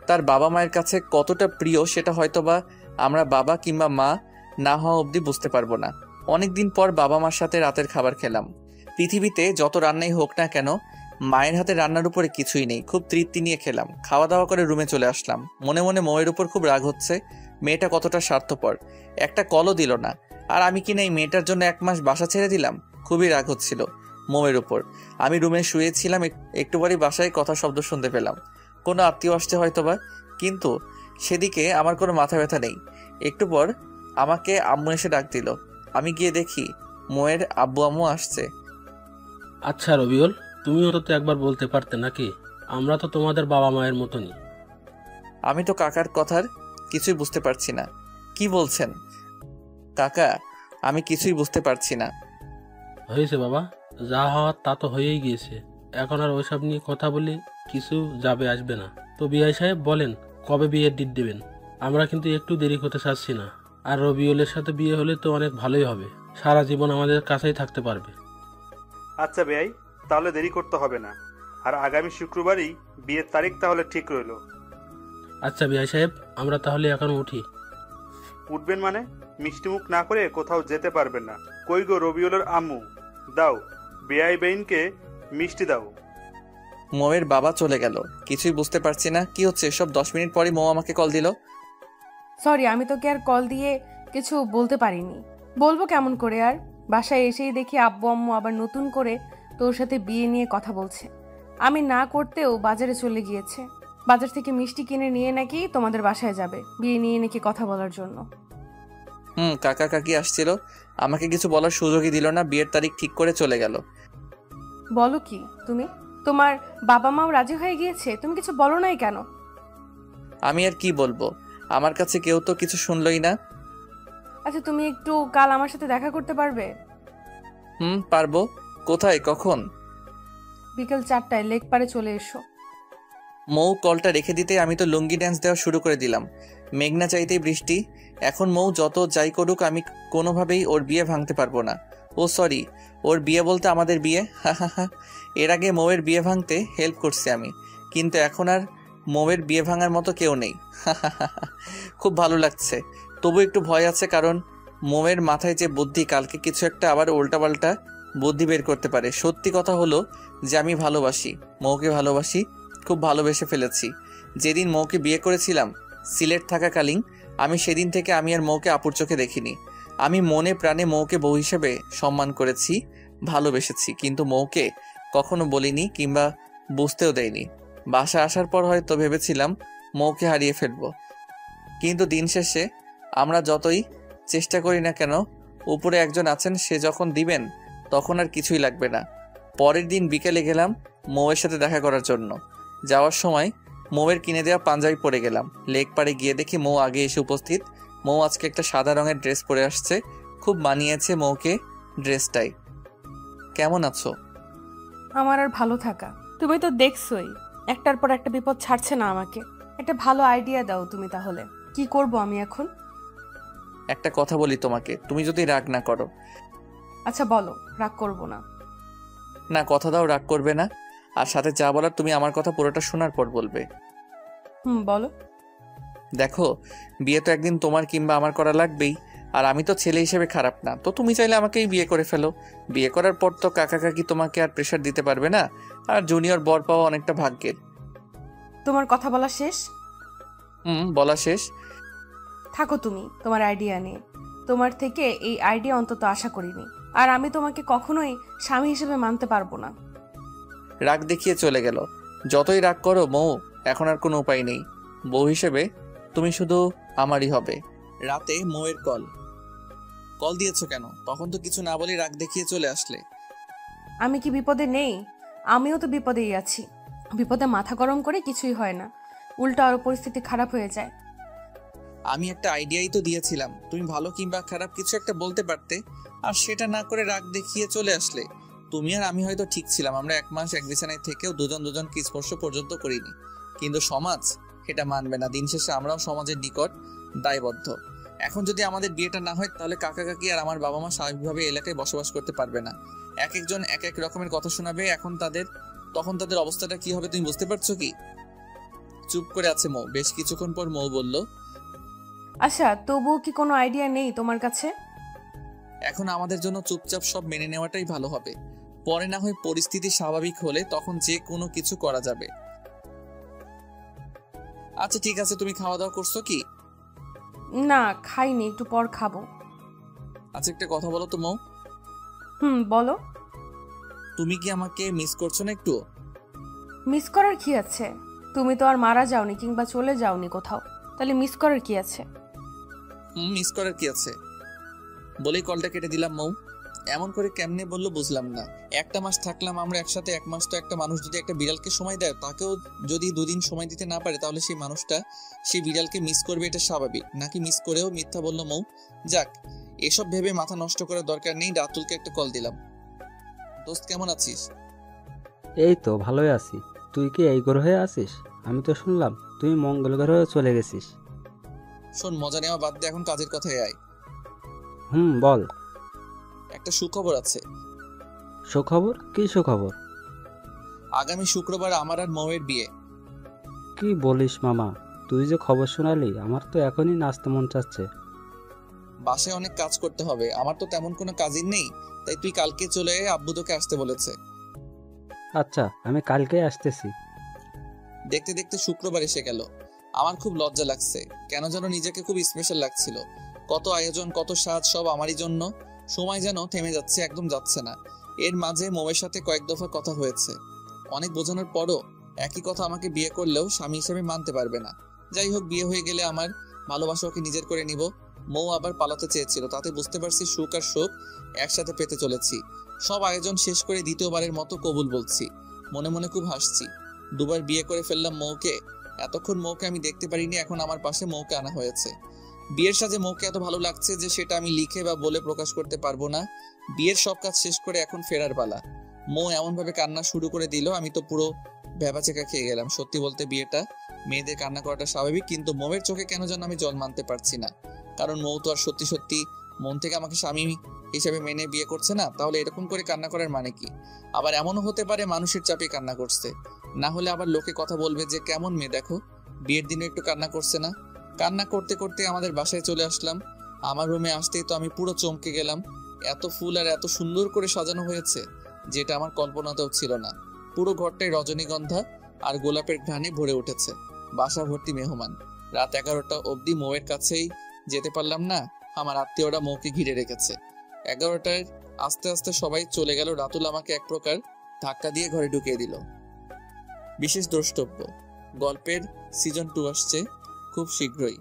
তার বাবা মায়ের কাছে কতটা প্রিয় সেটা হয়তোবা আমরা বাবা কিংবা মা না হওয়া অবধি বুঝতে পারবো না। অনেকদিন পর বাবা মার সাথে রাতের খাবার খেলাম। পৃথিবীতে যত রান্নাই হোক না কেন, মায়ের হাতে রান্নার উপরে কিছুই নেই। খুব তৃপ্তি নিয়ে খেলাম। খাওয়া দাওয়া করে রুমে চলে আসলাম। মনে মনে মৌয়ের উপর খুব রাগ হচ্ছে। মেয়েটা কতটা স্বার্থপর, একটা কলও দিল না। আর আমি কিনা এই মেয়েটার জন্য 1 মাস বাসা ছেড়ে দিলাম। খুবই রাগ হচ্ছিল মৌয়ের উপর। আমি রুমে শুয়েছিলাম, একটু পরই বাসায় কথা শব্দ শুনতে পেলাম। কোনো আত্মীয় আসছে হয়তোবা, কিন্তু সেদিকে আমার কোনো মাথা ব্যথা নেই। একটু পর আমাকে আম্মু এসে ডাক দিল। আমি গিয়ে দেখি মৌয়ের আব্বু আম্মু আসছে। আচ্ছা রবিউল, তুমি অন্তত একবার বলতে পারতে নাকি? আমরা তো তোমাদের বাবা মায়ের মতনই। আমি তো কাকার কথার কিছুই বুঝতে পারছি না। কি বলছেন কাকা? আমি কিছুই বুঝতে পারছি না। হয়েছে বাবা, যা হওয়ার তা তো হয়েই গিয়েছে। এখন আর ওইসব নিয়ে কথা বলে কিছু যাবে আসবে না। তো বিআই সাহেব বলেন কবে বিয়ের ডেট দেবেন? আমরা কিন্তু একটু দেরি করতে চাচ্ছি না। আর রবিউলের সাথে বিয়ে হলে তো অনেক ভালোই হবে, সারা জীবন আমাদের কাছেই থাকতে পারবে। আচ্ছা বেয়াই, তাহলে দেরি করতে হবে না। আর আগামী শুক্রবারই বিয়ের তারিখ তাহলে ঠিক রইল। আচ্ছা বিআই সাহেব, আমরা তাহলে এখন উঠি। উঠবেন মানে? মিষ্টি মুখ না করে কোথাও যেতে পারবেন না। কই গো রবিউলের আম্মু, দাও বেয়াই বেইনকে মিষ্টি দাও। মৌয়ের বাবা চলে গেল। কিছুই বুঝতে পারছি না কি হচ্ছে এসব। 10 মিনিট পরই মৌ আমাকে কল দিল। সরি, আমি তোকে আর কল দিয়ে কিছু বলতে পারিনি। বলবো কেমন করে আর? বাসায় এসেই দেখি আব্বু আম্মু আবার নতুন করে তোর সাথে বিয়ে নিয়ে কথা বলছে। আমি না করতেও বাজারে চলে গিয়েছে। বাজার থেকে মিষ্টি কিনে নিয়ে নাকি তোমাদের বাসায় যাবে, বিয়ে নিয়ে নাকি কথা বলার জন্য। কাকা কাকি আসছিল, আমাকে কিছু বলার সুযোগই দিল না। বিয়ের তারিখ ঠিক করে চলে গেল। বলো কি তুমি? তোমার বাবা মাও রাজি হয়ে গিয়েছে, তুমি কিছু বলো নাই কেন? আমি আর কি বলবো, আমার কাছে কেউ তো কিছু শুনলই না। আচ্ছা, তুমি একটু কাল আমার সাথে দেখা করতে পারবে? পারবো। কোথায়, কখন? বিকেল 4টায় লেক পারে চলে এসো। মৌ কলটা রেখে দিতে আমি তো লুঙ্গি ড্যান্স দেওয়া শুরু করে দিলাম। মেঘনা চাইতেই বৃষ্টি। এখন মৌ যত যাই করুক, আমি কোনোভাবেই ওর বিয়ে ভাঙতে পারবো না। ও সরি, ওর বিয়ে বলতে আমাদের বিয়ে। এর আগে মৌয়ের বিয়ে ভাঙতে হেল্প করছি আমি, কিন্তু এখন আর মৌয়ের বিয়ে ভাঙার মতো কেউ নেই। খুব ভালো লাগছে, তবু একটু ভয় আছে, কারণ মৌয়ের মাথায় যে বুদ্ধি, কালকে কিছু একটা আবার উল্টাপাল্টা বুদ্ধি বের করতে পারে। সত্যি কথা হলো যে আমি ভালোবাসি, মৌকে ভালোবাসি, খুব ভালোবেসে ফেলেছি। যেদিন মৌকে বিয়ে করেছিলাম সিলেট থাকাকালীন, আমি সেদিন থেকে আমি আর মৌকে আপুর চোখে দেখিনি। আমি মনে প্রাণে মৌকে বউ হিসেবে সম্মান করেছি, ভালোবেসেছি, কিন্তু মৌকে কখনো বলিনি কিংবা বুঝতেও দেয়নি। বাসা আসার পর হয়তো ভেবেছিলাম মৌকে হারিয়ে ফেলবো, কিন্তু দিন শেষে আমরা যতই চেষ্টা করি না কেন, উপরে একজন আছেন, সে যখন দিবেন তখন আর কিছুই লাগবে না। পরের দিন বিকেলে গেলাম মৌয়ের সাথে দেখা করার জন্য। যাওয়ার সময় মৌয়ের কিনে দেওয়া পাঞ্জাবি পরে গেলাম। লেক পাড়ে গিয়ে দেখি মৌ আগে এসে উপস্থিত। মৌ আজকে একটা সাদা রঙের ড্রেস পরে আসছে, খুব মানিয়েছে মৌকে ড্রেসটাই। কেমন আছো? আমার আর ভালো থাকা, তুমি তো দেখছোই একটার পর একটা বিপদ ছাড়ছে না আমাকে। একটা ভালো আইডিয়া দাও তুমি, তাহলে কি করব আমি এখন? একটা কথা বলি তোমাকে, তুমি যদি রাগ না করো। আচ্ছা বলো, রাগ করব না। না, কথা দাও রাগ করবে না। আর সাথে যা বলার তুমি আমার কথা পুরোটা শোনার পর বলবে। বলো। দেখো, বিয়ে তো একদিন তোমার কিংবা আমার করা লাগবেই। আর আমি তো ছেলে হিসেবে খারাপ না, তো তুমি চাইলে আমাকেই বিয়ে করে ফেলো। বিয়ে করার পর তো কাকা কাকি তোমাকে আর প্রেশার দিতে পারবে না। আর জুনিয়র বর পাওয়া অনেকটা ভাগ্যের। তোমার কথা বলা শেষ? বলা শেষ। থাকো তুমি তোমার আইডিয়া নিয়ে। তোমার থেকে এই আইডিয়া অন্তত আশা করিনি। আর আমি তোমাকে কখনোই স্বামী হিসেবে মানতে পারবো না। রাগ দেখিয়ে চলে গেল। যতই রাগ করো মৌ, এখন আর কোনো উপায় নেই। বউ হিসেবে তুমি শুধু আমারই হবে। রাতে মৌয়ের কল দিয়েছো কেন? তখন তো কিছু না বলে রাগ দেখিয়ে চলে আসলে। আমি কি বিপদে নেই? আমিও তো বিপদেই আছি। বিপদে মাথা গরম করে কিছুই হয় না, উল্টো আরো পরিস্থিতি খারাপ হয়ে যায়। আমি একটা আইডিয়াই তো দিয়েছিলাম, তুমি ভালো কিংবা খারাপ কিছু একটা বলতে পারতে, আর সেটা না করে রাগ দেখিয়ে চলে আসলে। তুমি আর আমি হয়তো ঠিক ছিলাম, আমরা 1 মাস এক বিছানায় থেকেও দুজনকে স্পর্শ পর্যন্ত করিনি, কিন্তু সমাজ এটা মানবে না। দিন শেষে আমরাও সমাজের নিকট দায়বদ্ধ। এখন যদি আমাদের বিয়েটা না হয়, তাহলে কাকা কাকি আর আমার বাবা মা স্বাভাবিকভাবে এলাকায় বসবাস করতে পারবে না। এক একজন এক এক রকমের কথা শোনাবে। তখন তাদের অবস্থাটা কি হবে তুমি বুঝতে পারছো কি? চুপ করে আছে মৌ। বেশ কিছুক্ষণ পর মৌ বলল, আচ্ছা তবুও কি কোনো আইডিয়া নেই তোমার কাছে? এখন আমাদের জন্য চুপচাপ সব মেনে নেওয়াটাই ভালো হবে। পরে না হয় পরিস্থিতি স্বাভাবিক হলে তখন যে কোনো কিছু করা যাবে। আচ্ছা ঠিক আছে, তুমি খাওয়া দাওয়া করছো কি? না খাইনি, একটু পর খাবো। আচ্ছা একটা কথা বলো তো মৌ, বলো। তুমি কি আমাকে মিস করছো না একটু? মিস করার কি আছে? তুমি তো আর মারা যাওনি কিংবা চলে যাওনি কোথাও, তাহলে মিস করার কি আছে? মিস করার কি আছে বলেই কলটা কেটে দিলাম মৌ। এমন করে কেমনে বললো বুঝলাম না। একটা মাস থাকলাম আমরা একসাথে, এক মাস তো একটা মানুষ যদি একটা বিড়ালকে সময় দেয়, তাকেও যদি দুদিন সময় দিতে না পারে, তাহলে সেই মানুষটা সেই বিড়ালকে মিস করবে, এটা স্বাভাবিক নাকি? মিস করেও মিথ্যা বললো মৌ। যাক, এসব ভেবে মাথা নষ্ট করার দরকার নেই। রাতুলকে একটা কল দিলাম। দোস্ত কেমন আছিস? এই তো ভালোই আছি। তুই কি এই গ্রহে আছিস? আমি তো শুনলাম তুই মঙ্গল গ্রহে চলে গেছিস। শোন, মজা নেওয়া বাদ দে, এখন কাজের কথায় আয়। বল। একটা সুখবর আছে। সুখবর? কি সুখবর? আগামী শুক্রবার আমার আর মৌয়ের বিয়ে। কি বলিস মামা, তুই যে খবর শোনালি আমার তো এখনই নাচতে মন চাচ্ছে। বাসায় অনেক কাজ করতে হবে, আমার তো তেমন কোনো কাজই নেই, তাই তুই কালকে চলে আয়, আব্বু তোকে আসতে বলেছে। আচ্ছা, আমি কালকেই আসতেছি। দেখতে দেখতে শুক্রবার এসে গেল। আমার খুব লজ্জা লাগছে, কেন যেন নিজেকে খুব স্পেশাল লাগছিল। কত আয়োজন, কত সাজ, সব আমারই জন্য। সময় যেন থেমে যাচ্ছে, একদম যাচ্ছে না। এর মাঝে মৌয়ের সাথে কয়েক দফা কথা হয়েছে। অনেক বোঝানোর পরও একই কথা, আমাকে বিয়ে করলেও স্বামী হিসেবে মানতে পারবে না। যাই হোক, বিয়ে হয়ে গেলে আমার ভালোবাসা ওকে নিজের করে নিব। মৌ আবার পালাতে চেয়েছিল, তাতে বুঝতে পারছি সুখ আর শোক একসাথে পেতে চলেছি। সব আয়োজন শেষ করে দ্বিতীয়বারের মতো কবুল বলছি। মনে মনে খুব হাসছি। দুবার বিয়ে করে ফেললাম মৌকে। এতক্ষণ মৌকে আমি দেখতে পারিনি, এখন আমার পাশে মৌকে আনা হয়েছে। বিয়ের সাথে মৌকে এত ভালো লাগছে যে সেটা আমি লিখে বা বলে প্রকাশ করতে পারবো না। বিয়ের সব কাজ শেষ করে এখন ফেরার পালা। মৌ এমন ভাবে কান্না শুরু করে দিল, আমি তো পুরো ভ্যাবাচেকা খেয়ে গেলাম। সত্যি বলতে বিয়েটা, মেয়েদের কান্না করাটা স্বাভাবিক, কিন্তু মৌয়ের চোখে কেন যেন আমি জল মানতে পারছি না। কারণ মৌ তো আর সত্যি সত্যি মন থেকে আমাকে স্বামী হিসেবে মেনে বিয়ে করছে না। তাহলে এরকম করে কান্না করার মানে কি? আবার এমনও হতে পারে মানুষের চাপে কান্না করছে, না হলে আবার লোকে কথা বলবে যে কেমন মেয়ে দেখো, বিয়ের দিনে একটু কান্না করছে না। কান্না করতে করতে আমাদের বাসায় চলে আসলাম। আমার রুমে আসতেই তো আমি পুরো চমকে গেলাম। এত ফুল আর এত সুন্দর করে সাজানো হয়েছে, যেটা আমার কল্পনাতেও ছিল না। পুরো ঘরটায় রজনীগন্ধা আর গোলাপের ঘ্রাণে ভরে উঠেছে। বাসা ভর্তি মেহমান। রাত 11টা অবধি মৌয়ের কাছেই যেতে পারলাম না, আমার আত্মীয়রা মৌকে ঘিরে রেখেছে। 11টায় আস্তে আস্তে সবাই চলে গেল। রাতুল আমাকে এক প্রকার ধাক্কা দিয়ে ঘরে ঢুকিয়ে দিল। বিশেষ দ্রষ্টব্য, গল্পের সিজন 2 আসছে খুব শীঘ্রই।